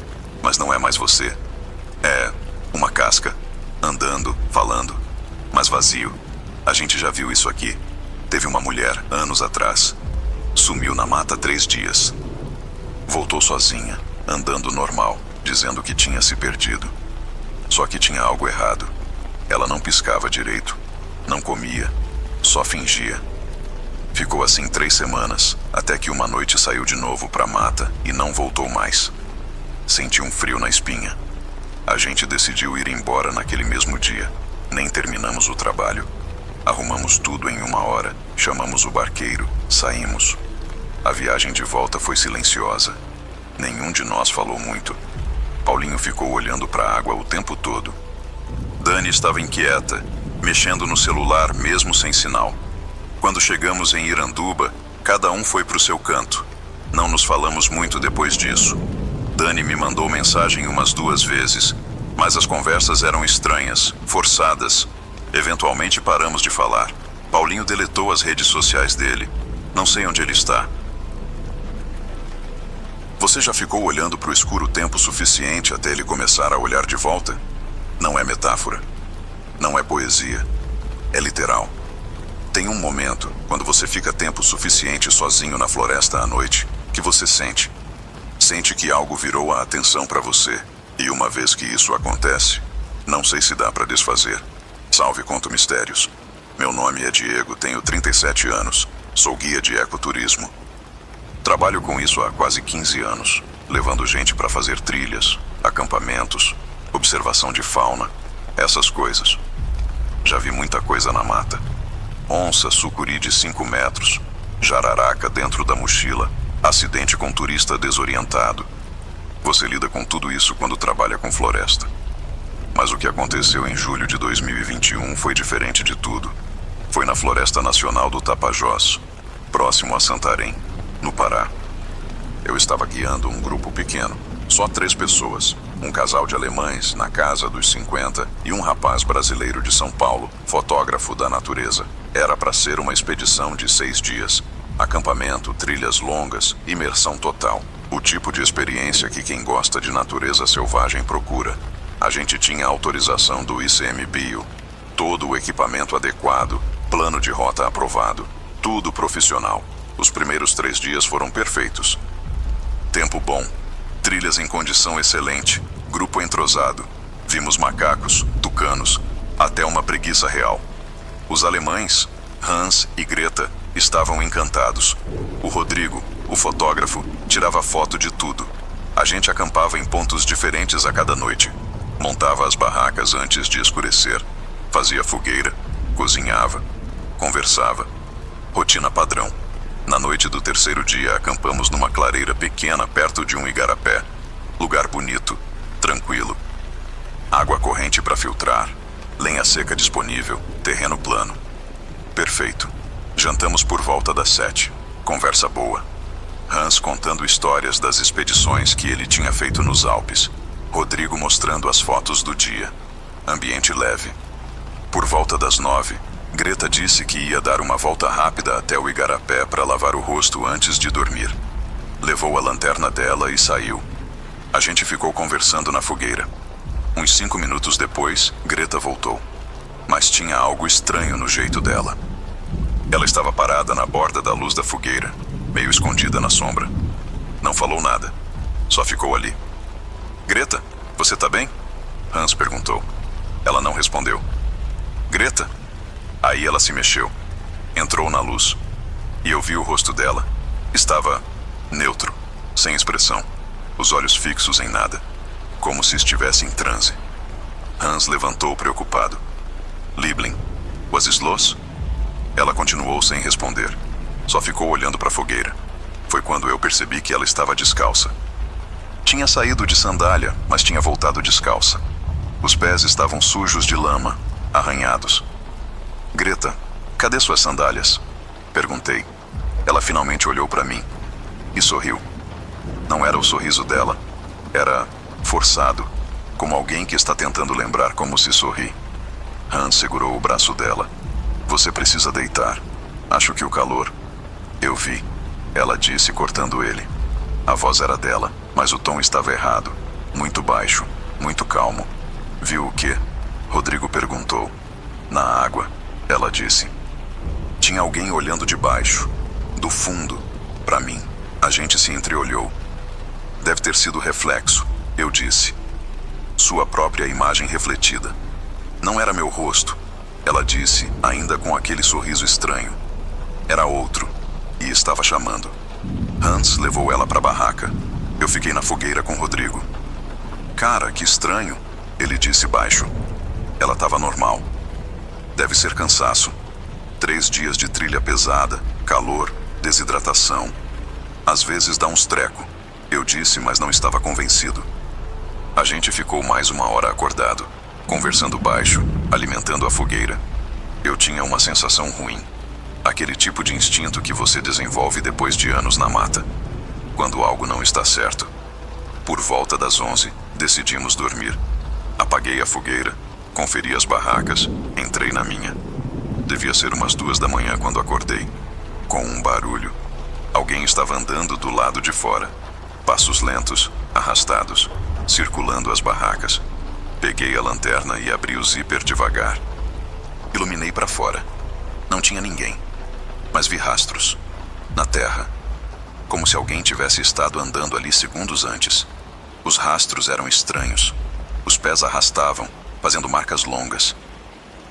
mas não é mais você. É uma casca, andando, falando, mas vazio. A gente já viu isso aqui. Teve uma mulher, anos atrás. Sumiu na mata 3 dias. Voltou sozinha, andando normal, dizendo que tinha se perdido. Só que tinha algo errado. Ela não piscava direito, não comia, só fingia. Ficou assim 3 semanas, até que uma noite saiu de novo pra mata e não voltou mais. Senti um frio na espinha. A gente decidiu ir embora naquele mesmo dia. Nem terminamos o trabalho. Arrumamos tudo em 1 hora, chamamos o barqueiro, saímos. A viagem de volta foi silenciosa. Nenhum de nós falou muito. Paulinho ficou olhando para a água o tempo todo. Dani estava inquieta, mexendo no celular mesmo sem sinal. Quando chegamos em Iranduba, cada um foi para o seu canto. Não nos falamos muito depois disso. Dani me mandou mensagem umas 2 vezes, mas as conversas eram estranhas, forçadas. Eventualmente paramos de falar. Paulinho deletou as redes sociais dele. Não sei onde ele está. Você já ficou olhando para o escuro tempo suficiente até ele começar a olhar de volta? Não é metáfora. Não é poesia. É literal. Tem um momento, quando você fica tempo suficiente sozinho na floresta à noite, que você sente. Sente que algo virou a atenção para você. E uma vez que isso acontece, não sei se dá para desfazer. Salve, conto mistérios. Meu nome é Diego, tenho 37 anos. Sou guia de ecoturismo. Trabalho com isso há quase 15 anos, levando gente para fazer trilhas, acampamentos, observação de fauna, essas coisas. Já vi muita coisa na mata. Onça, sucuri de 5 metros, jararaca dentro da mochila, acidente com turista desorientado. Você lida com tudo isso quando trabalha com floresta. Mas o que aconteceu em julho de 2021 foi diferente de tudo. Foi na Floresta Nacional do Tapajós, próximo a Santarém, no Pará. Eu estava guiando um grupo pequeno, só 3 pessoas. Um casal de alemães, na casa dos 50, e um rapaz brasileiro de São Paulo, fotógrafo da natureza. Era para ser uma expedição de 6 dias. Acampamento, trilhas longas, imersão total. O tipo de experiência que quem gosta de natureza selvagem procura. A gente tinha autorização do ICMBio, todo o equipamento adequado, plano de rota aprovado, tudo profissional. Os primeiros 3 dias foram perfeitos. Tempo bom, trilhas em condição excelente, grupo entrosado. Vimos macacos, tucanos, até uma preguiça real. Os alemães, Hans e Greta, estavam encantados. O Rodrigo, o fotógrafo, tirava foto de tudo. A gente acampava em pontos diferentes a cada noite. Montava as barracas antes de escurecer. Fazia fogueira, cozinhava, conversava. Rotina padrão. Na noite do 3º dia, acampamos numa clareira pequena perto de um igarapé. Lugar bonito, tranquilo. Água corrente para filtrar, lenha seca disponível, terreno plano. Perfeito. Jantamos por volta das 7. Conversa boa. Hans contando histórias das expedições que ele tinha feito nos Alpes. Rodrigo mostrando as fotos do dia. Ambiente leve. Por volta das 9, Greta disse que ia dar uma volta rápida até o igarapé para lavar o rosto antes de dormir. Levou a lanterna dela e saiu. A gente ficou conversando na fogueira. Uns 5 minutos depois, Greta voltou. Mas tinha algo estranho no jeito dela. Ela estava parada na borda da luz da fogueira, meio escondida na sombra. Não falou nada, só ficou ali. Greta, você tá bem? Hans perguntou. Ela não respondeu. Greta? Aí ela se mexeu, entrou na luz, e eu vi o rosto dela. Estava neutro, sem expressão, os olhos fixos em nada, como se estivesse em transe. Hans levantou preocupado. Liebling, was it los? Ela continuou sem responder, só ficou olhando para a fogueira. Foi quando eu percebi que ela estava descalça. Tinha saído de sandália, mas tinha voltado descalça. Os pés estavam sujos de lama, arranhados. Greta, cadê suas sandálias? Perguntei. Ela finalmente olhou para mim e sorriu. Não era o sorriso dela, era forçado, como alguém que está tentando lembrar como se sorri. Hans segurou o braço dela. Você precisa deitar. Acho que o calor... Eu vi, ela disse cortando ele. A voz era dela, mas o tom estava errado. Muito baixo, muito calmo. Viu o quê? Rodrigo perguntou. Na água, ela disse. Tinha alguém olhando de baixo, do fundo, para mim. A gente se entreolhou. Deve ter sido reflexo, eu disse. Sua própria imagem refletida. Não era meu rosto, ela disse, ainda com aquele sorriso estranho. Era outro, e estava chamando. Hans levou ela para a barraca. Eu fiquei na fogueira com Rodrigo. Cara, que estranho, ele disse baixo. Ela estava normal. Deve ser cansaço. 3 dias de trilha pesada, calor, desidratação. Às vezes dá uns treco, eu disse, mas não estava convencido. A gente ficou mais 1 hora acordado, conversando baixo, alimentando a fogueira. Eu tinha uma sensação ruim. Aquele tipo de instinto que você desenvolve depois de anos na mata, quando algo não está certo. Por volta das 11, decidimos dormir. Apaguei a fogueira, conferi as barracas, entrei na minha. Devia ser umas 2 da manhã quando acordei. Com um barulho. Alguém estava andando do lado de fora. Passos lentos, arrastados, circulando as barracas. Peguei a lanterna e abri o zíper devagar. Iluminei para fora. Não tinha ninguém, mas vi rastros. Na terra. Como se alguém tivesse estado andando ali segundos antes. Os rastros eram estranhos. Os pés arrastavam, fazendo marcas longas.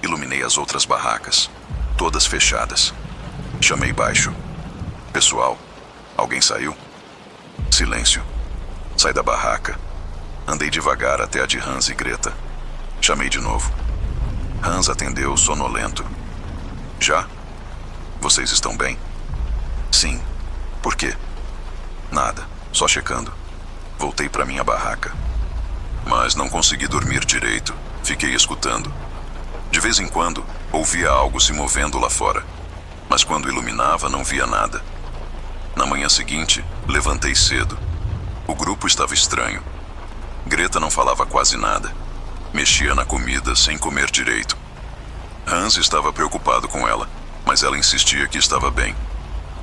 Iluminei as outras barracas, todas fechadas. Chamei baixo. Pessoal, alguém saiu? Silêncio. Sai da barraca. Andei devagar até a de Hans e Greta. Chamei de novo. Hans atendeu sonolento. Já? Vocês estão bem? Sim. Por quê? Nada, só checando. Voltei para minha barraca. Mas não consegui dormir direito. Fiquei escutando. De vez em quando, ouvia algo se movendo lá fora. Mas quando iluminava, não via nada. Na manhã seguinte, levantei cedo. O grupo estava estranho. Greta não falava quase nada. Mexia na comida sem comer direito. Hans estava preocupado com ela, mas ela insistia que estava bem.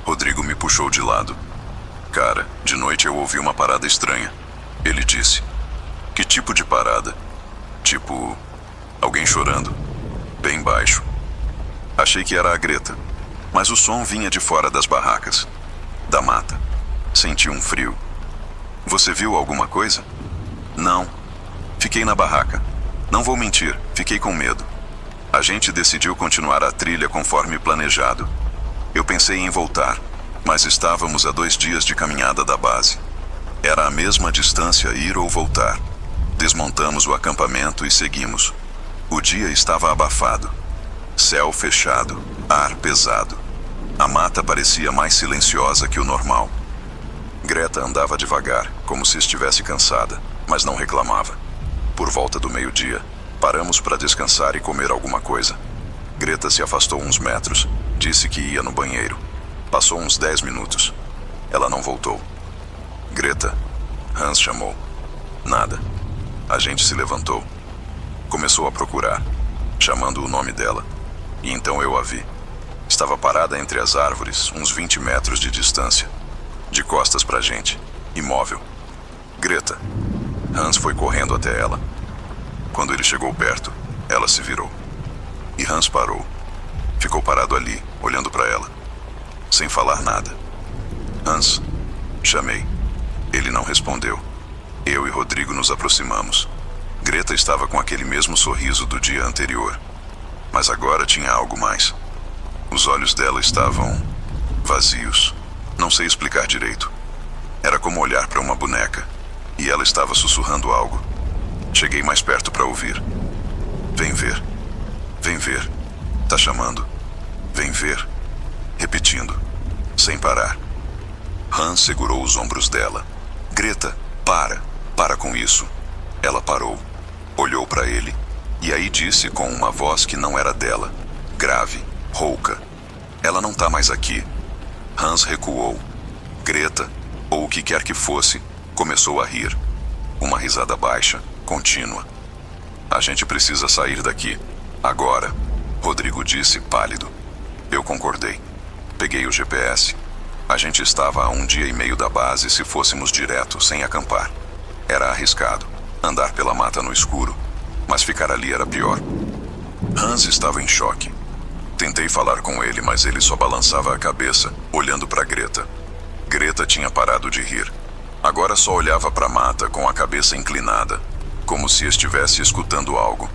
Rodrigo me puxou de lado. Cara, de noite eu ouvi uma parada estranha. Ele disse. Que tipo de parada? Tipo, alguém chorando. Bem baixo. Achei que era a Greta, mas o som vinha de fora das barracas, da mata. Senti um frio. Você viu alguma coisa? Não. Fiquei na barraca. Não vou mentir, fiquei com medo. A gente decidiu continuar a trilha conforme planejado. Eu pensei em voltar, mas estávamos a 2 dias de caminhada da base. Era a mesma distância ir ou voltar. Desmontamos o acampamento e seguimos. O dia estava abafado. Céu fechado, ar pesado. A mata parecia mais silenciosa que o normal. Greta andava devagar, como se estivesse cansada, mas não reclamava. Por volta do meio-dia, paramos para descansar e comer alguma coisa. Greta se afastou uns metros, disse que ia no banheiro. Passou uns 10 minutos. Ela não voltou. Greta, Hans chamou. Nada. A gente se levantou. Começou a procurar, chamando o nome dela. E então eu a vi. Estava parada entre as árvores, uns 20 metros de distância. De costas pra gente, imóvel. Greta. Hans foi correndo até ela. Quando ele chegou perto, ela se virou. E Hans parou. Ficou parado ali, olhando pra ela. Sem falar nada. Hans, chamei. Ele não respondeu. Eu e Rodrigo nos aproximamos. Greta estava com aquele mesmo sorriso do dia anterior. Mas agora tinha algo mais. Os olhos dela estavam vazios. Não sei explicar direito. Era como olhar para uma boneca. E ela estava sussurrando algo. Cheguei mais perto para ouvir. Vem ver. Vem ver. Tá chamando. Vem ver. Repetindo. Sem parar. Hans segurou os ombros dela. Greta, para. Para com isso. Ela parou. Olhou para ele. E aí disse com uma voz que não era dela. Grave. Rouca. Ela não tá mais aqui. Hans recuou. Greta, ou o que quer que fosse, começou a rir. Uma risada baixa, contínua. A gente precisa sair daqui. Agora. Rodrigo disse, pálido. Eu concordei. Peguei o GPS. A gente estava a 1 dia e meio da base se fôssemos direto, sem acampar. Era arriscado, andar pela mata no escuro, mas ficar ali era pior. Hans estava em choque. Tentei falar com ele, mas ele só balançava a cabeça, olhando para Greta. Greta tinha parado de rir. Agora só olhava para a mata com a cabeça inclinada, como se estivesse escutando algo.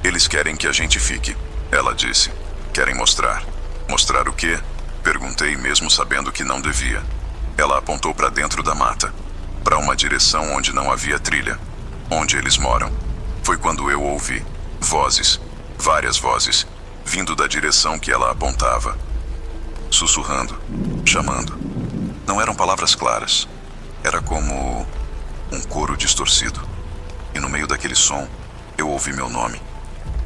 Eles querem que a gente fique, ela disse. Querem mostrar. Mostrar o quê? Perguntei, mesmo sabendo que não devia. Ela apontou para dentro da mata, para uma direção onde não havia trilha, onde eles moram. Foi quando eu ouvi vozes, várias vozes, vindo da direção que ela apontava. Sussurrando, chamando. Não eram palavras claras. Era como um coro distorcido. E no meio daquele som, eu ouvi meu nome.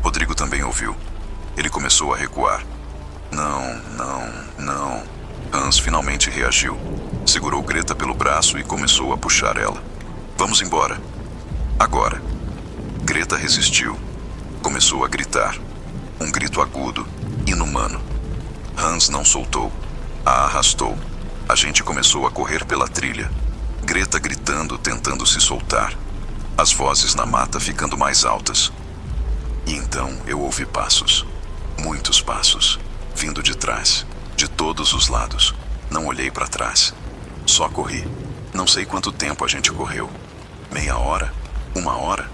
Rodrigo também ouviu. Ele começou a recuar. Não, não, não. Hans finalmente reagiu. Segurou Greta pelo braço e começou a puxar ela. Vamos embora. Agora. Greta resistiu. Começou a gritar. Um grito agudo, inumano. Hans não soltou. A arrastou. A gente começou a correr pela trilha. Greta gritando, tentando se soltar. As vozes na mata ficando mais altas. E então eu ouvi passos. Muitos passos. Vindo de trás. De todos os lados. Não olhei para trás. Só corri. Não sei quanto tempo a gente correu. Meia hora? 1 hora?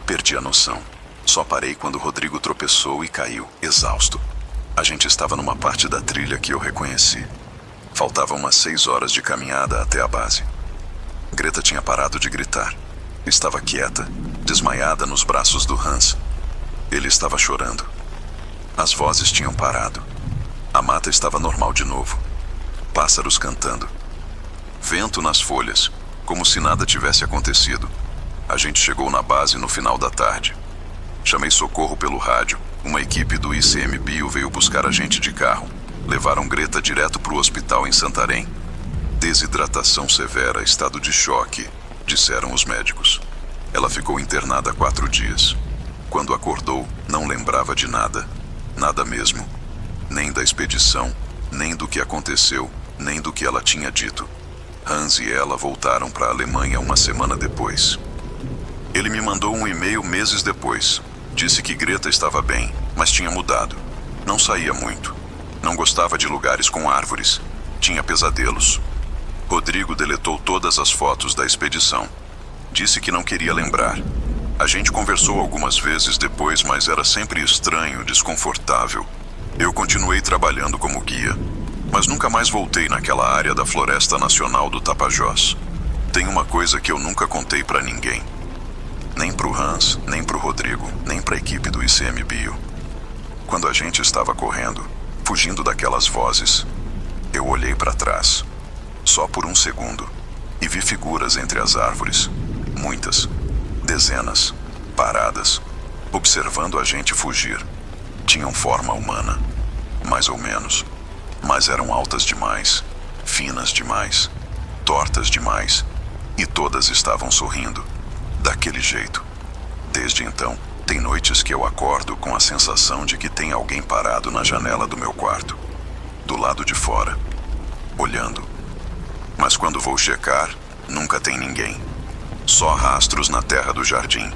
Perdi a noção. Só parei quando Rodrigo tropeçou e caiu, exausto. A gente estava numa parte da trilha que eu reconheci. Faltavam umas 6 horas de caminhada até a base. Greta tinha parado de gritar. Estava quieta, desmaiada nos braços do Hans. Ele estava chorando. As vozes tinham parado. A mata estava normal de novo. Pássaros cantando. Vento nas folhas, como se nada tivesse acontecido. A gente chegou na base no final da tarde. Chamei socorro pelo rádio. Uma equipe do ICMBio veio buscar a gente de carro. Levaram Greta direto para o hospital em Santarém. Desidratação severa, estado de choque, disseram os médicos. Ela ficou internada 4 dias. Quando acordou, não lembrava de nada. Nada mesmo. Nem da expedição, nem do que aconteceu, nem do que ela tinha dito. Hans e ela voltaram para a Alemanha uma semana depois. Ele me mandou um e-mail meses depois. Disse que Greta estava bem, mas tinha mudado. Não saía muito. Não gostava de lugares com árvores. Tinha pesadelos. Rodrigo deletou todas as fotos da expedição. Disse que não queria lembrar. A gente conversou algumas vezes depois, mas era sempre estranho, desconfortável. Eu continuei trabalhando como guia, mas nunca mais voltei naquela área da Floresta Nacional do Tapajós. Tem uma coisa que eu nunca contei pra ninguém. Nem pro Hans, nem pro Rodrigo, nem pra equipe do ICMBio. Quando a gente estava correndo, fugindo daquelas vozes, eu olhei pra trás. Só por um segundo. E vi figuras entre as árvores. Muitas. Dezenas. Paradas. Observando a gente fugir. Tinham forma humana. Mais ou menos. Mas eram altas demais. Finas demais. Tortas demais. E todas estavam sorrindo. Daquele jeito. Desde então, tem noites que eu acordo com a sensação de que tem alguém parado na janela do meu quarto. Do lado de fora. Olhando. Mas quando vou checar, nunca tem ninguém. Só rastros na terra do jardim.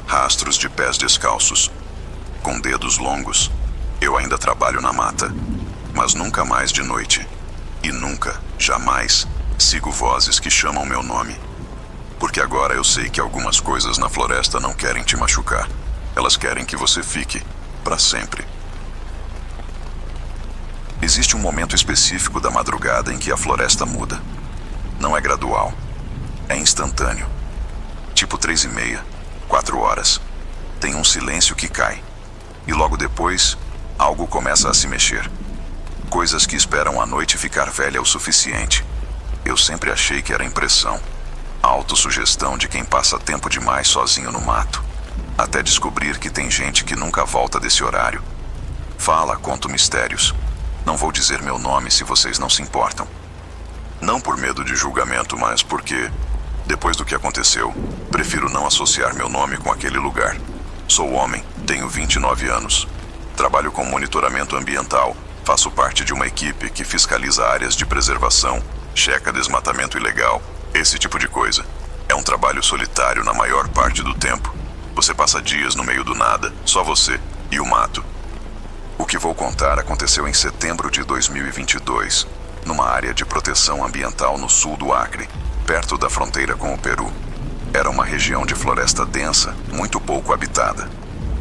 Rastros de pés descalços. Com dedos longos. Eu ainda trabalho na mata. Mas nunca mais de noite. E nunca, jamais, sigo vozes que chamam meu nome. Porque agora eu sei que algumas coisas na floresta não querem te machucar. Elas querem que você fique, para sempre. Existe um momento específico da madrugada em que a floresta muda. Não é gradual. É instantâneo. Tipo 3:30, 4 horas. Tem um silêncio que cai. E logo depois, algo começa a se mexer. Coisas que esperam a noite ficar velha o suficiente. Eu sempre achei que era impressão. Autossugestão de quem passa tempo demais sozinho no mato. Até descobrir que tem gente que nunca volta desse horário. Fala, conto mistérios. Não vou dizer meu nome se vocês não se importam. Não por medo de julgamento, mas porque, depois do que aconteceu, prefiro não associar meu nome com aquele lugar. Sou homem, tenho 29 anos. Trabalho com monitoramento ambiental, faço parte de uma equipe que fiscaliza áreas de preservação, checa desmatamento ilegal, esse tipo de coisa. É um trabalho solitário na maior parte do tempo. Você passa dias no meio do nada, só você e o mato. O que vou contar aconteceu em setembro de 2022, numa área de proteção ambiental no sul do Acre, perto da fronteira com o Peru. Era uma região de floresta densa, muito pouco habitada.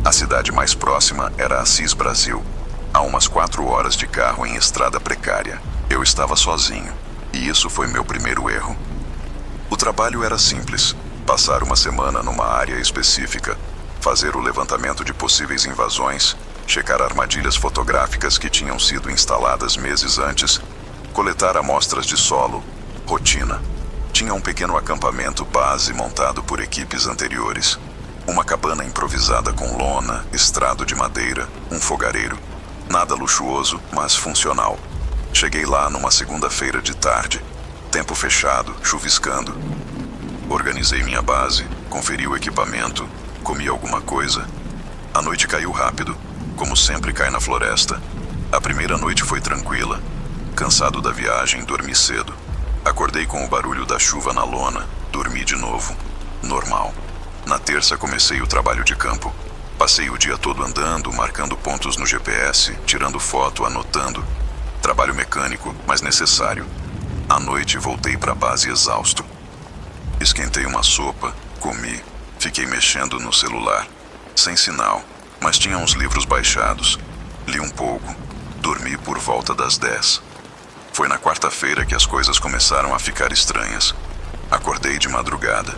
A cidade mais próxima era Assis, Brasil, a umas 4 horas de carro em estrada precária. Eu estava sozinho, e isso foi meu primeiro erro. O trabalho era simples: passar uma semana numa área específica, fazer o levantamento de possíveis invasões, checar armadilhas fotográficas que tinham sido instaladas meses antes, coletar amostras de solo, rotina. Tinha um pequeno acampamento base montado por equipes anteriores. Uma cabana improvisada com lona, estrado de madeira, um fogareiro. Nada luxuoso, mas funcional. Cheguei lá numa segunda-feira de tarde. Tempo fechado, chuviscando. Organizei minha base, conferi o equipamento, comi alguma coisa. A noite caiu rápido, como sempre cai na floresta. A primeira noite foi tranquila. Cansado da viagem, dormi cedo. Acordei com o barulho da chuva na lona. Dormi de novo. Normal. Na terça comecei o trabalho de campo. Passei o dia todo andando, marcando pontos no GPS, tirando foto, anotando. Trabalho mecânico, mas necessário. À noite voltei para a base exausto. Esquentei uma sopa, comi, fiquei mexendo no celular. Sem sinal, mas tinha uns livros baixados. Li um pouco. Dormi por volta das 10. Foi na quarta-feira que as coisas começaram a ficar estranhas. Acordei de madrugada.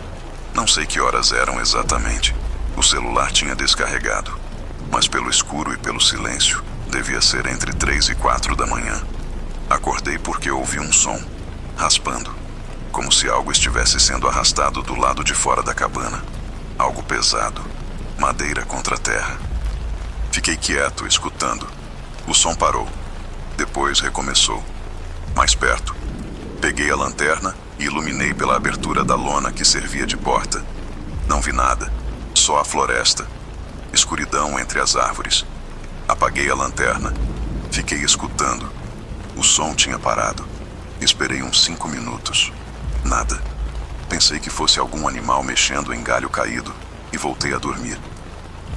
Não sei que horas eram exatamente. O celular tinha descarregado, mas pelo escuro e pelo silêncio, devia ser entre 3 e 4 da manhã. Acordei porque ouvi um som, raspando, como se algo estivesse sendo arrastado do lado de fora da cabana. Algo pesado, madeira contra a terra. Fiquei quieto, escutando. O som parou. Depois recomeçou. Mais perto. Peguei a lanterna e iluminei pela abertura da lona que servia de porta. Não vi nada, só a floresta. Escuridão entre as árvores. Apaguei a lanterna. Fiquei escutando. O som tinha parado. Esperei uns 5 minutos. Nada. Pensei que fosse algum animal mexendo em galho caído e voltei a dormir.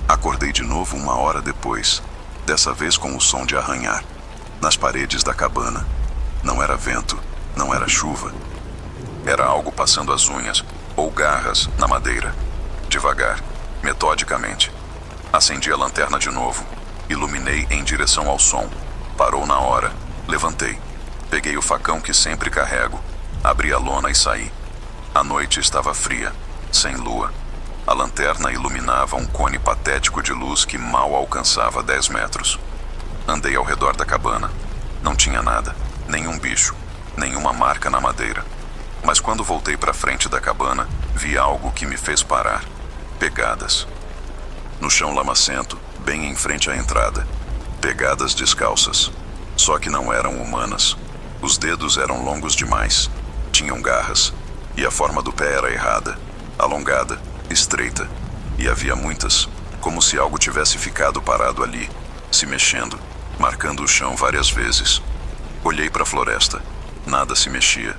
Acordei de novo 1 hora depois, dessa vez com o som de arranhar, nas paredes da cabana. Não era vento, não era chuva. Era algo passando as unhas ou garras na madeira. Devagar, metodicamente. Acendi a lanterna de novo, iluminei em direção ao som. Parou na hora, levantei. Peguei o facão que sempre carrego, abri a lona e saí. A noite estava fria, sem lua. A lanterna iluminava um cone patético de luz que mal alcançava 10 metros. Andei ao redor da cabana. Não tinha nada, nenhum bicho, nenhuma marca na madeira. Mas quando voltei para frente da cabana, vi algo que me fez parar. Pegadas. No chão lamacento, bem em frente à entrada. Pegadas descalças. Só que não eram humanas. Os dedos eram longos demais. Tinham garras. E a forma do pé era errada. Alongada, estreita. E havia muitas, como se algo tivesse ficado parado ali, se mexendo, marcando o chão várias vezes. Olhei para a floresta. Nada se mexia.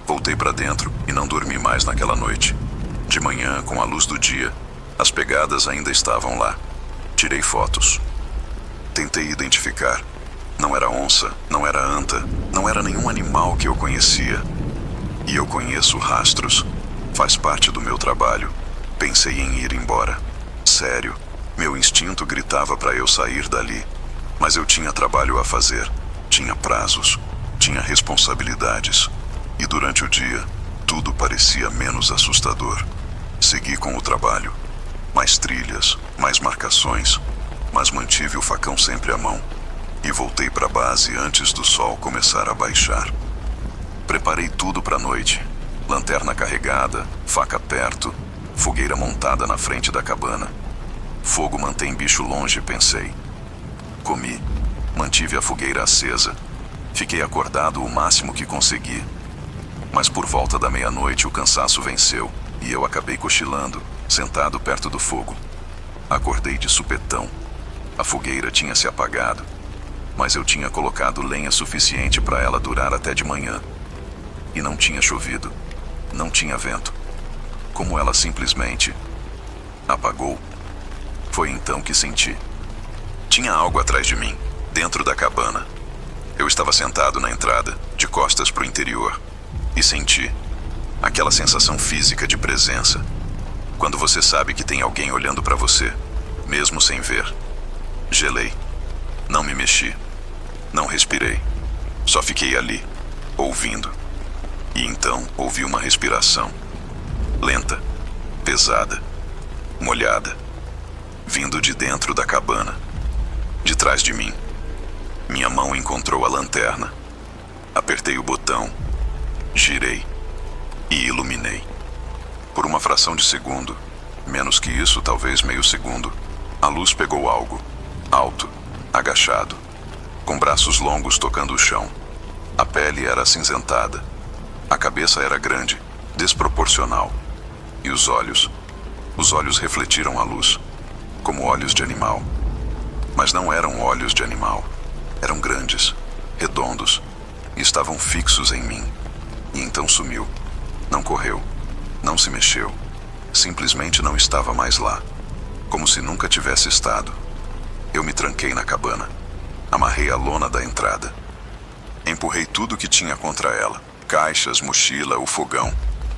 Voltei para dentro e não dormi mais naquela noite. De manhã, com a luz do dia, as pegadas ainda estavam lá. Tirei fotos. Tentei identificar. Não era onça, não era anta, não era nenhum animal que eu conhecia. E eu conheço rastros. Faz parte do meu trabalho. Pensei em ir embora. Sério, meu instinto gritava para eu sair dali. Mas eu tinha trabalho a fazer. Tinha prazos. Tinha responsabilidades. E durante o dia, tudo parecia menos assustador. Segui com o trabalho. Mais trilhas, mais marcações. Mas mantive o facão sempre à mão. E voltei para a base antes do sol começar a baixar. Preparei tudo para a noite. Lanterna carregada, faca perto, fogueira montada na frente da cabana. Fogo mantém bicho longe, pensei. Comi. Mantive a fogueira acesa. Fiquei acordado o máximo que consegui. Mas por volta da meia-noite o cansaço venceu e eu acabei cochilando, sentado perto do fogo. Acordei de supetão. A fogueira tinha se apagado, mas eu tinha colocado lenha suficiente para ela durar até de manhã. E não tinha chovido, não tinha vento. Como ela simplesmente apagou. Foi então que senti. Tinha algo atrás de mim, dentro da cabana. Eu estava sentado na entrada, de costas para o interior, e senti aquela sensação física de presença. Quando você sabe que tem alguém olhando para você, mesmo sem ver. Gelei. Não me mexi. Não respirei. Só fiquei ali, ouvindo. E então ouvi uma respiração. Lenta, pesada, molhada, vindo de dentro da cabana. De trás de mim. Minha mão encontrou a lanterna. Apertei o botão. Girei. E iluminei. Por uma fração de segundo, menos que isso, talvez meio segundo, a luz pegou algo. Alto, agachado, com braços longos tocando o chão. A pele era acinzentada. A cabeça era grande, desproporcional. E os olhos refletiram a luz, como olhos de animal. Mas não eram olhos de animal. Eram grandes, redondos, e estavam fixos em mim. E então sumiu. Não correu, não se mexeu. Simplesmente não estava mais lá, como se nunca tivesse estado. Eu me tranquei na cabana. Amarrei a lona da entrada. Empurrei tudo que tinha contra ela. Caixas, mochila, o fogão.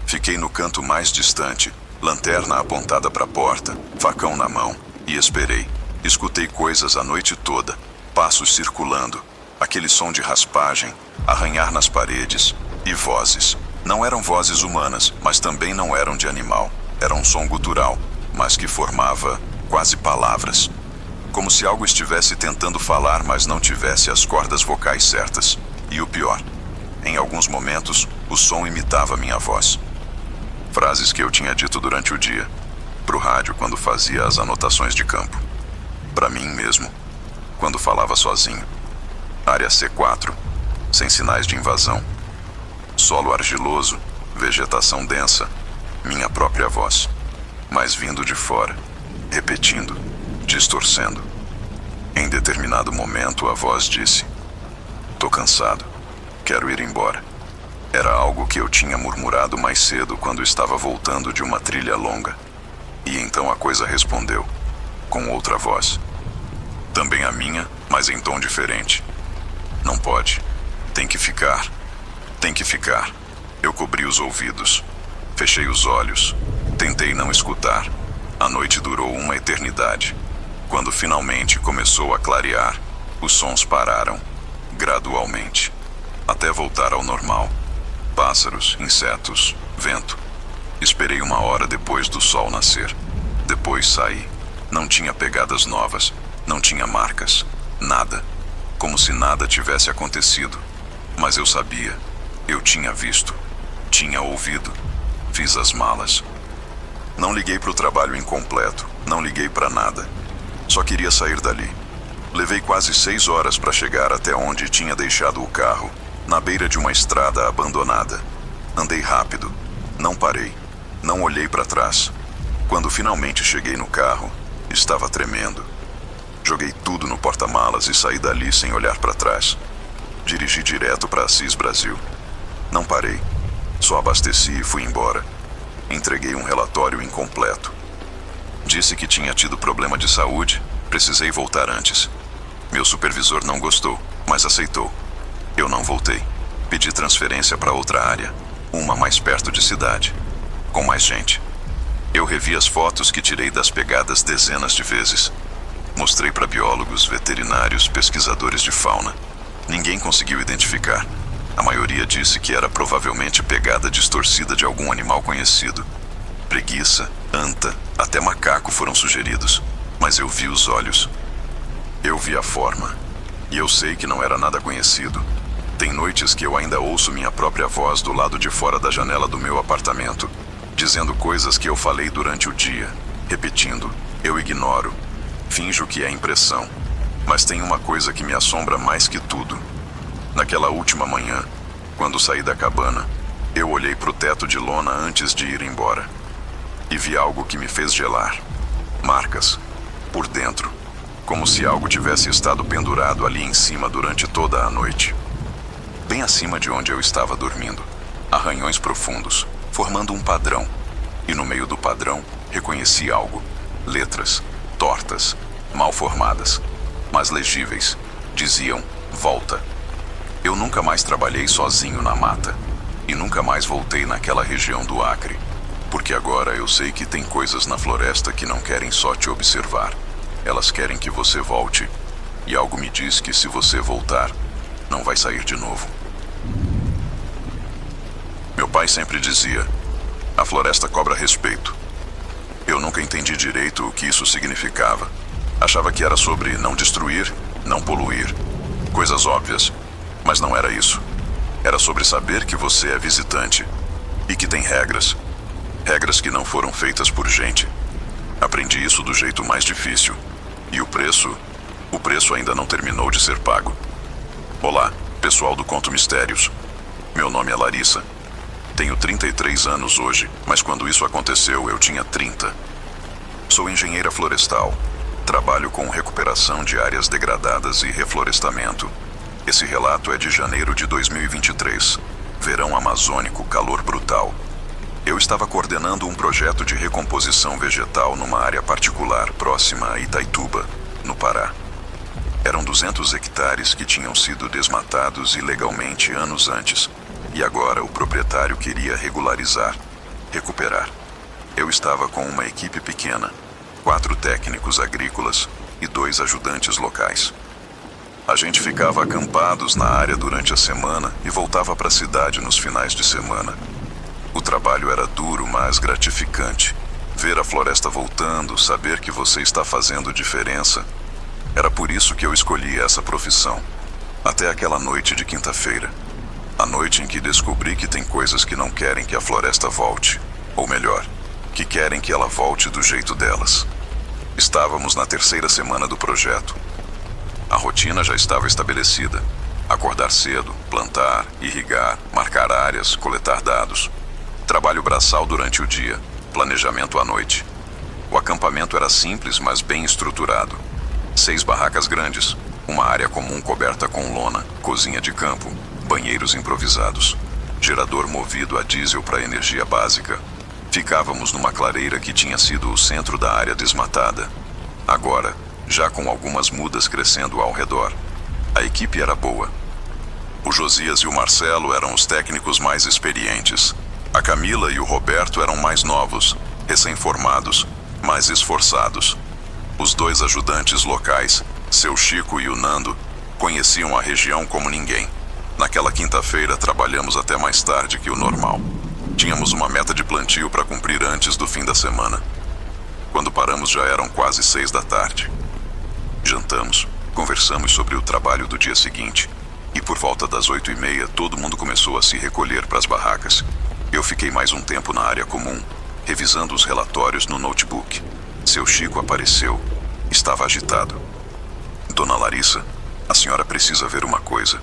Fiquei no canto mais distante, lanterna apontada para a porta, facão na mão, e esperei. Escutei coisas a noite toda, passos circulando, aquele som de raspagem, arranhar nas paredes, e vozes. Não eram vozes humanas, mas também não eram de animal. Era um som gutural, mas que formava quase palavras. Como se algo estivesse tentando falar, mas não tivesse as cordas vocais certas. E o pior, em alguns momentos, o som imitava minha voz. Frases que eu tinha dito durante o dia, pro rádio quando fazia as anotações de campo. Pra mim mesmo, quando falava sozinho. Área C4, sem sinais de invasão. Solo argiloso, vegetação densa, minha própria voz. Mas vindo de fora, repetindo, distorcendo. Em determinado momento, a voz disse: "Tô cansado, quero ir embora." Era algo que eu tinha murmurado mais cedo quando estava voltando de uma trilha longa. E então a coisa respondeu, com outra voz. Também a minha, mas em tom diferente. "Não pode. Tem que ficar. Tem que ficar." Eu cobri os ouvidos. Fechei os olhos. Tentei não escutar. A noite durou uma eternidade. Quando finalmente começou a clarear, os sons pararam, gradualmente, até voltar ao normal. Pássaros, insetos, vento. Esperei 1 hora depois do sol nascer. Depois saí. Não tinha pegadas novas, não tinha marcas, nada. Como se nada tivesse acontecido. Mas eu sabia, eu tinha visto, tinha ouvido. Fiz as malas. Não liguei para o trabalho incompleto, não liguei para nada. Só queria sair dali. Levei quase 6 horas para chegar até onde tinha deixado o carro, na beira de uma estrada abandonada. Andei rápido, não parei, não olhei para trás. Quando finalmente cheguei no carro, estava tremendo. Joguei tudo no porta-malas e saí dali sem olhar para trás. Dirigi direto para Assis, Brasil. Não parei, só abasteci e fui embora. Entreguei um relatório incompleto. Disse que tinha tido problema de saúde, precisei voltar antes. Meu supervisor não gostou, mas aceitou. Eu não voltei. Pedi transferência para outra área, uma mais perto de cidade, com mais gente. Eu revi as fotos que tirei das pegadas dezenas de vezes. Mostrei para biólogos, veterinários, pesquisadores de fauna. Ninguém conseguiu identificar. A maioria disse que era provavelmente pegada distorcida de algum animal conhecido. Preguiça, anta, até macaco foram sugeridos. Mas eu vi os olhos. Eu vi a forma. E eu sei que não era nada conhecido. Tem noites que eu ainda ouço minha própria voz do lado de fora da janela do meu apartamento, dizendo coisas que eu falei durante o dia, repetindo. Eu ignoro. Finjo que é impressão. Mas tem uma coisa que me assombra mais que tudo. Naquela última manhã, quando saí da cabana, eu olhei pro teto de lona antes de ir embora. E vi algo que me fez gelar. Marcas, por dentro, como se algo tivesse estado pendurado ali em cima durante toda a noite. Bem acima de onde eu estava dormindo. Arranhões profundos, formando um padrão. E no meio do padrão, reconheci algo. Letras, tortas, mal formadas, mas legíveis. Diziam, volta. Eu nunca mais trabalhei sozinho na mata. E nunca mais voltei naquela região do Acre. Porque agora eu sei que tem coisas na floresta que não querem só te observar. Elas querem que você volte. E algo me diz que se você voltar, não vai sair de novo. Meu pai sempre dizia, a floresta cobra respeito. Eu nunca entendi direito o que isso significava. Achava que era sobre não destruir, não poluir. Coisas óbvias. Mas não era isso. Era sobre saber que você é visitante. E que tem regras. Regras que não foram feitas por gente. Aprendi isso do jeito mais difícil. E o preço ainda não terminou de ser pago. Olá, pessoal do Conto Mistérios. Meu nome é Larissa. Tenho 33 anos hoje, mas quando isso aconteceu eu tinha 30. Sou engenheira florestal. Trabalho com recuperação de áreas degradadas e reflorestamento. Esse relato é de janeiro de 2023. Verão amazônico, calor brutal. Eu estava coordenando um projeto de recomposição vegetal numa área particular próxima a Itaituba, no Pará. Eram 200 hectares que tinham sido desmatados ilegalmente anos antes, e agora o proprietário queria regularizar, recuperar. Eu estava com uma equipe pequena, 4 técnicos agrícolas e 2 ajudantes locais. A gente ficava acampados na área durante a semana e voltava para a cidade nos finais de semana. O trabalho era duro, mas gratificante. Ver a floresta voltando, saber que você está fazendo diferença. Era por isso que eu escolhi essa profissão. Até aquela noite de quinta-feira. A noite em que descobri que tem coisas que não querem que a floresta volte. Ou melhor, que querem que ela volte do jeito delas. Estávamos na terceira semana do projeto. A rotina já estava estabelecida. Acordar cedo, plantar, irrigar, marcar áreas, coletar dados. Trabalho braçal durante o dia, planejamento à noite. O acampamento era simples, mas bem estruturado. 6 barracas grandes, uma área comum coberta com lona, cozinha de campo, banheiros improvisados, gerador movido a diesel para energia básica. Ficávamos numa clareira que tinha sido o centro da área desmatada. Agora, já com algumas mudas crescendo ao redor. A equipe era boa. O Josias e o Marcelo eram os técnicos mais experientes. A Camila e o Roberto eram mais novos, recém-formados, mais esforçados. Os 2 ajudantes locais, seu Chico e o Nando, conheciam a região como ninguém. Naquela quinta-feira trabalhamos até mais tarde que o normal. Tínhamos uma meta de plantio para cumprir antes do fim da semana. Quando paramos já eram quase 6 da tarde. Jantamos, conversamos sobre o trabalho do dia seguinte. E por volta das 8h30 todo mundo começou a se recolher para as barracas. Eu fiquei mais um tempo na área comum, revisando os relatórios no notebook. Seu Chico apareceu. Estava agitado. Dona Larissa, a senhora precisa ver uma coisa.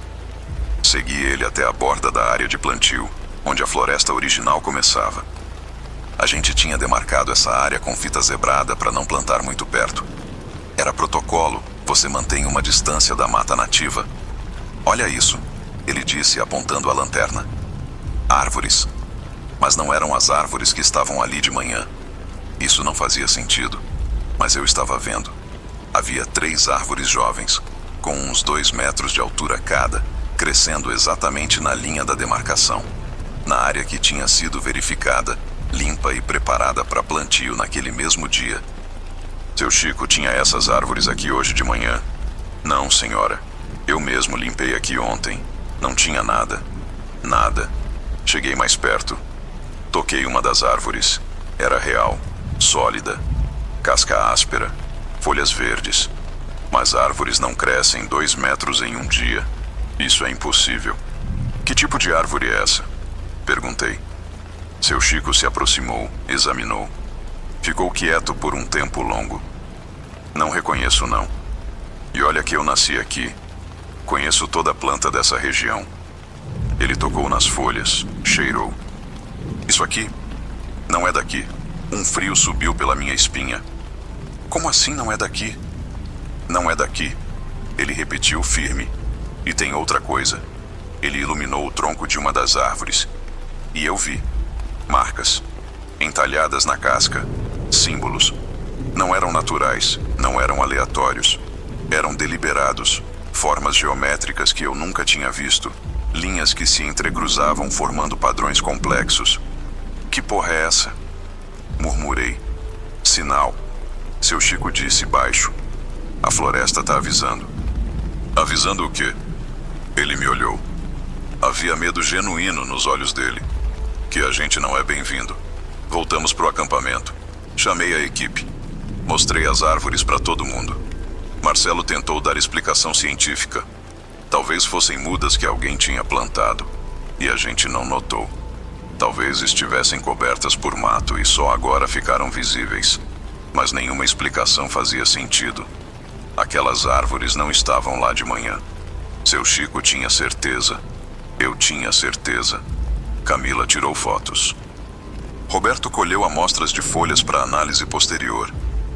Segui ele até a borda da área de plantio, onde a floresta original começava. A gente tinha demarcado essa área com fita zebrada para não plantar muito perto. Era protocolo, você mantém uma distância da mata nativa. Olha isso, ele disse apontando a lanterna. Árvores. Mas não eram as árvores que estavam ali de manhã. Isso não fazia sentido, mas eu estava vendo. Havia 3 árvores jovens, com uns 2 metros de altura cada, crescendo exatamente na linha da demarcação. Na área que tinha sido verificada, limpa e preparada para plantio naquele mesmo dia. Seu Chico tinha essas árvores aqui hoje de manhã? Não, senhora. Eu mesmo limpei aqui ontem. Não tinha nada. Nada. Cheguei mais perto. Toquei uma das árvores. Era real, sólida, casca áspera, folhas verdes. Mas árvores não crescem 2 metros em um dia. Isso é impossível. Que tipo de árvore é essa? Perguntei. Seu Chico se aproximou, examinou. Ficou quieto por um tempo longo. Não reconheço, não. E olha que eu nasci aqui. Conheço toda a planta dessa região. Ele tocou nas folhas, cheirou. Isso aqui? Não é daqui. Um frio subiu pela minha espinha. Como assim não é daqui? Não é daqui. Ele repetiu firme. E tem outra coisa. Ele iluminou o tronco de uma das árvores. E eu vi. Marcas. Entalhadas na casca. Símbolos. Não eram naturais, não eram aleatórios. Eram deliberados. Formas geométricas que eu nunca tinha visto. Linhas que se entrecruzavam formando padrões complexos. Que porra é essa? Murmurei. Sinal. Seu Chico disse baixo. A floresta tá avisando. Avisando o quê? Ele me olhou. Havia medo genuíno nos olhos dele. Que a gente não é bem-vindo. Voltamos pro acampamento. Chamei a equipe. Mostrei as árvores para todo mundo. Marcelo tentou dar explicação científica. Talvez fossem mudas que alguém tinha plantado. E a gente não notou. Talvez estivessem cobertas por mato e só agora ficaram visíveis. Mas nenhuma explicação fazia sentido. Aquelas árvores não estavam lá de manhã. Seu Chico tinha certeza. Eu tinha certeza. Camila tirou fotos. Roberto colheu amostras de folhas para análise posterior.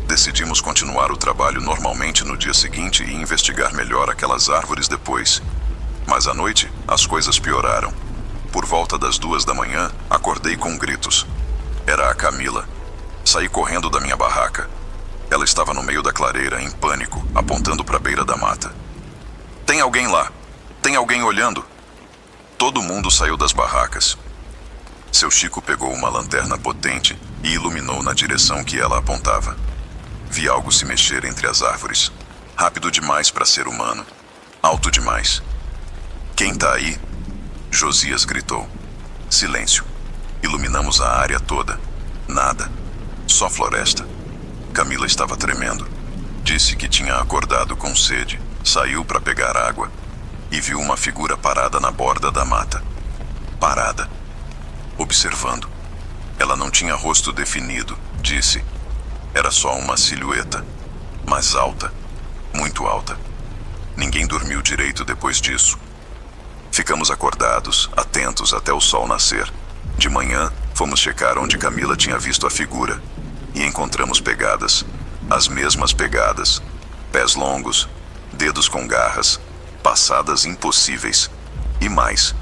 Decidimos continuar o trabalho normalmente no dia seguinte e investigar melhor aquelas árvores depois. Mas à noite, as coisas pioraram. Por volta das 2 da manhã, acordei com gritos. Era a Camila. Saí correndo da minha barraca. Ela estava no meio da clareira, em pânico, apontando para a beira da mata. Tem alguém lá! Tem alguém olhando! Todo mundo saiu das barracas. Seu Chico pegou uma lanterna potente e iluminou na direção que ela apontava. Vi algo se mexer entre as árvores. Rápido demais para ser humano. Alto demais. Quem tá aí? Josias gritou. Silêncio. Iluminamos a área toda. Nada. Só floresta. Camila estava tremendo. Disse que tinha acordado com sede, saiu para pegar água e viu uma figura parada na borda da mata. Parada, observando. Ela não tinha rosto definido, disse. Era só uma silhueta, mas alta, muito alta. Ninguém dormiu direito depois disso. Ficamos acordados, atentos até o sol nascer. De manhã, fomos checar onde Camila tinha visto a figura e encontramos pegadas, as mesmas pegadas, pés longos, dedos com garras, passadas impossíveis. E mais,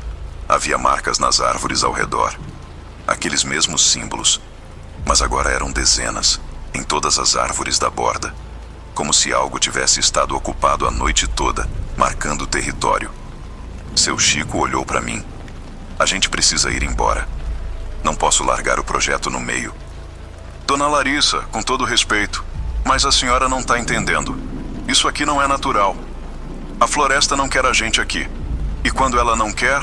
havia marcas nas árvores ao redor, aqueles mesmos símbolos, mas agora eram dezenas, em todas as árvores da borda, como se algo tivesse estado ocupado a noite toda, marcando o território. Seu Chico olhou para mim. A gente precisa ir embora. Não posso largar o projeto no meio. Dona Larissa, com todo respeito, mas a senhora não está entendendo. Isso aqui não é natural. A floresta não quer a gente aqui. E quando ela não quer,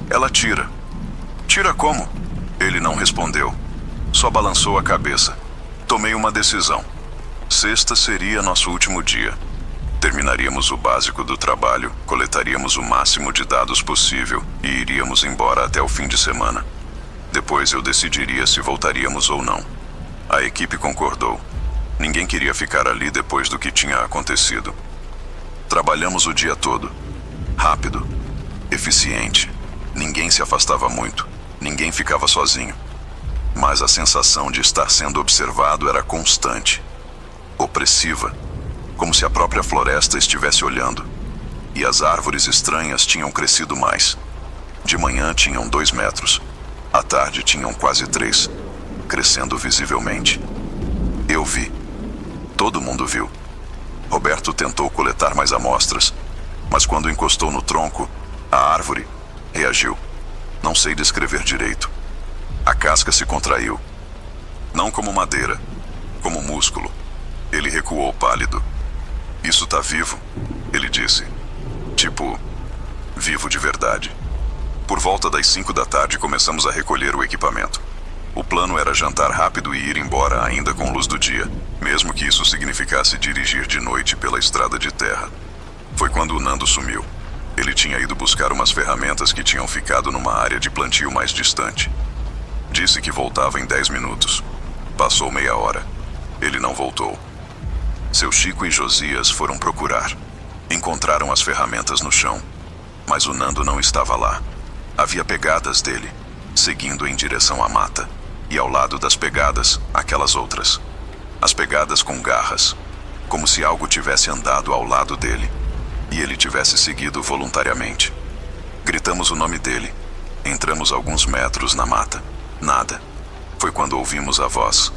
ela tira. Tira como? Ele não respondeu. Só balançou a cabeça. Tomei uma decisão. Sexta seria nosso último dia. Terminaríamos o básico do trabalho, coletaríamos o máximo de dados possível e iríamos embora até o fim de semana. Depois eu decidiria se voltaríamos ou não. A equipe concordou. Ninguém queria ficar ali depois do que tinha acontecido. Trabalhamos o dia todo. Rápido. Eficiente. Ninguém se afastava muito. Ninguém ficava sozinho. Mas a sensação de estar sendo observado era constante. Opressiva. Como se a própria floresta estivesse olhando. E as árvores estranhas tinham crescido mais. De manhã tinham 2 metros. À tarde tinham quase 3, crescendo visivelmente. Eu vi. Todo mundo viu. Roberto tentou coletar mais amostras, mas quando encostou no tronco, a árvore reagiu. Não sei descrever direito. A casca se contraiu. Não como madeira, como músculo. Ele recuou pálido. Isso tá vivo, ele disse. Tipo, vivo de verdade. Por volta das 5 da tarde começamos a recolher o equipamento. O plano era jantar rápido e ir embora ainda com luz do dia, mesmo que isso significasse dirigir de noite pela estrada de terra. Foi quando o Nando sumiu. Ele tinha ido buscar umas ferramentas que tinham ficado numa área de plantio mais distante. Disse que voltava em 10 minutos. Passou meia hora. Ele não voltou. Seu Chico e Josias foram procurar. Encontraram as ferramentas no chão, mas o Nando não estava lá. Havia pegadas dele, seguindo em direção à mata, e ao lado das pegadas, aquelas outras. As pegadas com garras, como se algo tivesse andado ao lado dele, e ele tivesse seguido voluntariamente. Gritamos o nome dele. Entramos alguns metros na mata. Nada. Foi quando ouvimos a voz.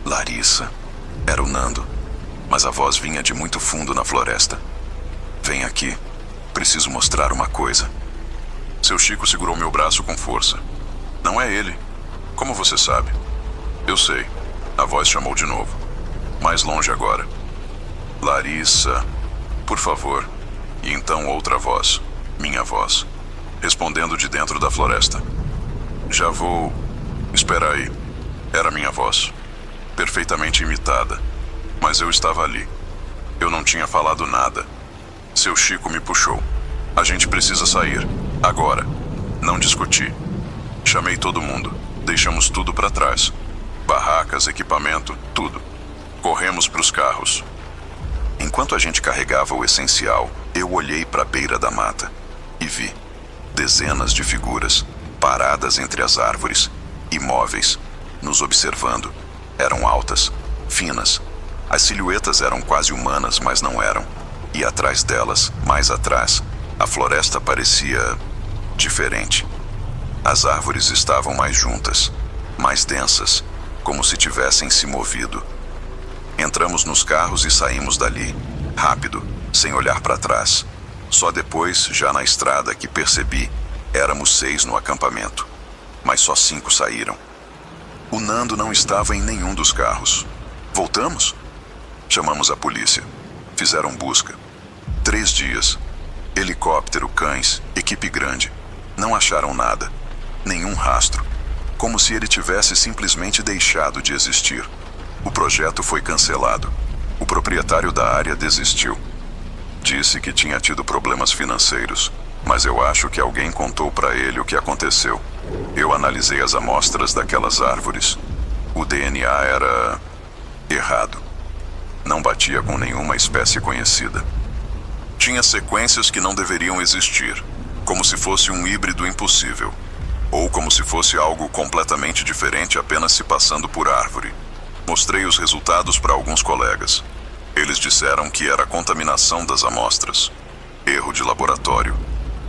Larissa. Era o Nando, mas a voz vinha de muito fundo na floresta. Vem aqui. Preciso mostrar uma coisa. Seu Chico segurou meu braço com força. Não é ele. Como você sabe? Eu sei. A voz chamou de novo. Mais longe agora. Larissa, por favor. E então outra voz. Minha voz. Respondendo de dentro da floresta. Já vou. Espera aí. Era minha voz. Perfeitamente imitada. Mas eu estava ali. Eu não tinha falado nada. Seu Chico me puxou. A gente precisa sair. Agora. Não discutir. Chamei todo mundo. Deixamos tudo para trás. Barracas, equipamento, tudo. Corremos para os carros. Enquanto a gente carregava o essencial, eu olhei para a beira da mata e vi dezenas de figuras paradas entre as árvores, imóveis, nos observando. Eram altas, finas. As silhuetas eram quase humanas, mas não eram. E atrás delas, mais atrás, a floresta parecia diferente. As árvores estavam mais juntas, mais densas, como se tivessem se movido. Entramos nos carros e saímos dali, rápido, sem olhar para trás. Só depois, já na estrada, que percebi, éramos 6 no acampamento, mas só 5 saíram. O Nando não estava em nenhum dos carros. Voltamos? Chamamos a polícia. Fizeram busca. 3 dias. Helicóptero, cães, equipe grande. Não acharam nada. Nenhum rastro. Como se ele tivesse simplesmente deixado de existir. O projeto foi cancelado. O proprietário da área desistiu. Disse que tinha tido problemas financeiros, mas eu acho que alguém contou para ele o que aconteceu. Eu analisei as amostras daquelas árvores. O DNA era errado. Não batia com nenhuma espécie conhecida. Tinha sequências que não deveriam existir, como se fosse um híbrido impossível, ou como se fosse algo completamente diferente apenas se passando por árvore. Mostrei os resultados para alguns colegas. Eles disseram que era contaminação das amostras, erro de laboratório,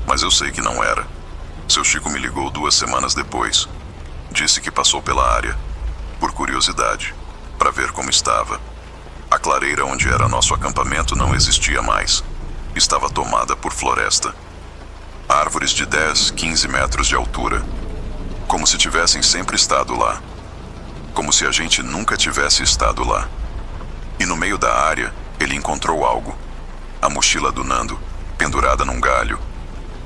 mas eu sei que não era. Seu Chico me ligou 2 semanas depois. Disse que passou pela área, por curiosidade, para ver como estava. A clareira onde era nosso acampamento não existia mais. Estava tomada por floresta. Árvores de 10, 15 metros de altura, como se tivessem sempre estado lá. Como se a gente nunca tivesse estado lá. E no meio da área, ele encontrou algo. A mochila do Nando, pendurada num galho,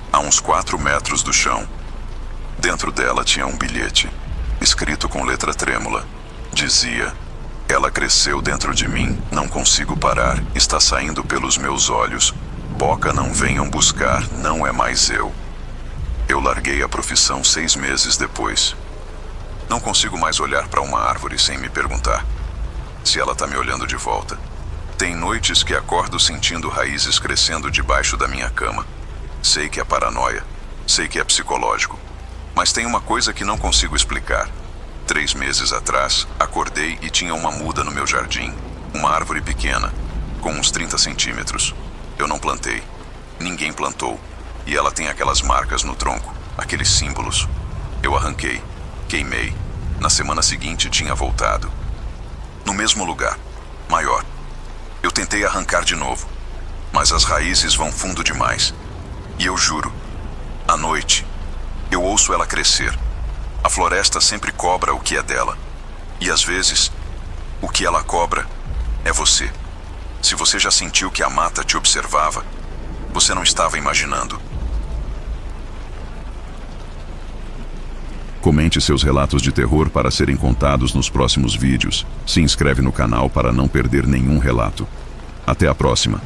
a uns 4 metros do chão. Dentro dela tinha um bilhete, escrito com letra trêmula. Dizia: "Ela cresceu dentro de mim, não consigo parar, está saindo pelos meus olhos. Boca não venham buscar, não é mais eu." Eu larguei a profissão 6 meses depois. Não consigo mais olhar para uma árvore sem me perguntar se ela está me olhando de volta. Tem noites que acordo sentindo raízes crescendo debaixo da minha cama. Sei que é paranoia, sei que é psicológico, mas tem uma coisa que não consigo explicar. 3 meses atrás, acordei e tinha uma muda no meu jardim, uma árvore pequena, com uns 30 centímetros. Eu não plantei, ninguém plantou, e ela tem aquelas marcas no tronco, aqueles símbolos. Eu arranquei, queimei. Na semana seguinte tinha voltado. No mesmo lugar, maior. Eu tentei arrancar de novo, mas as raízes vão fundo demais. E eu juro, à noite, eu ouço ela crescer. A floresta sempre cobra o que é dela. E às vezes, o que ela cobra é você. Se você já sentiu que a mata te observava, você não estava imaginando. Comente seus relatos de terror para serem contados nos próximos vídeos. Se inscreve no canal para não perder nenhum relato. Até a próxima.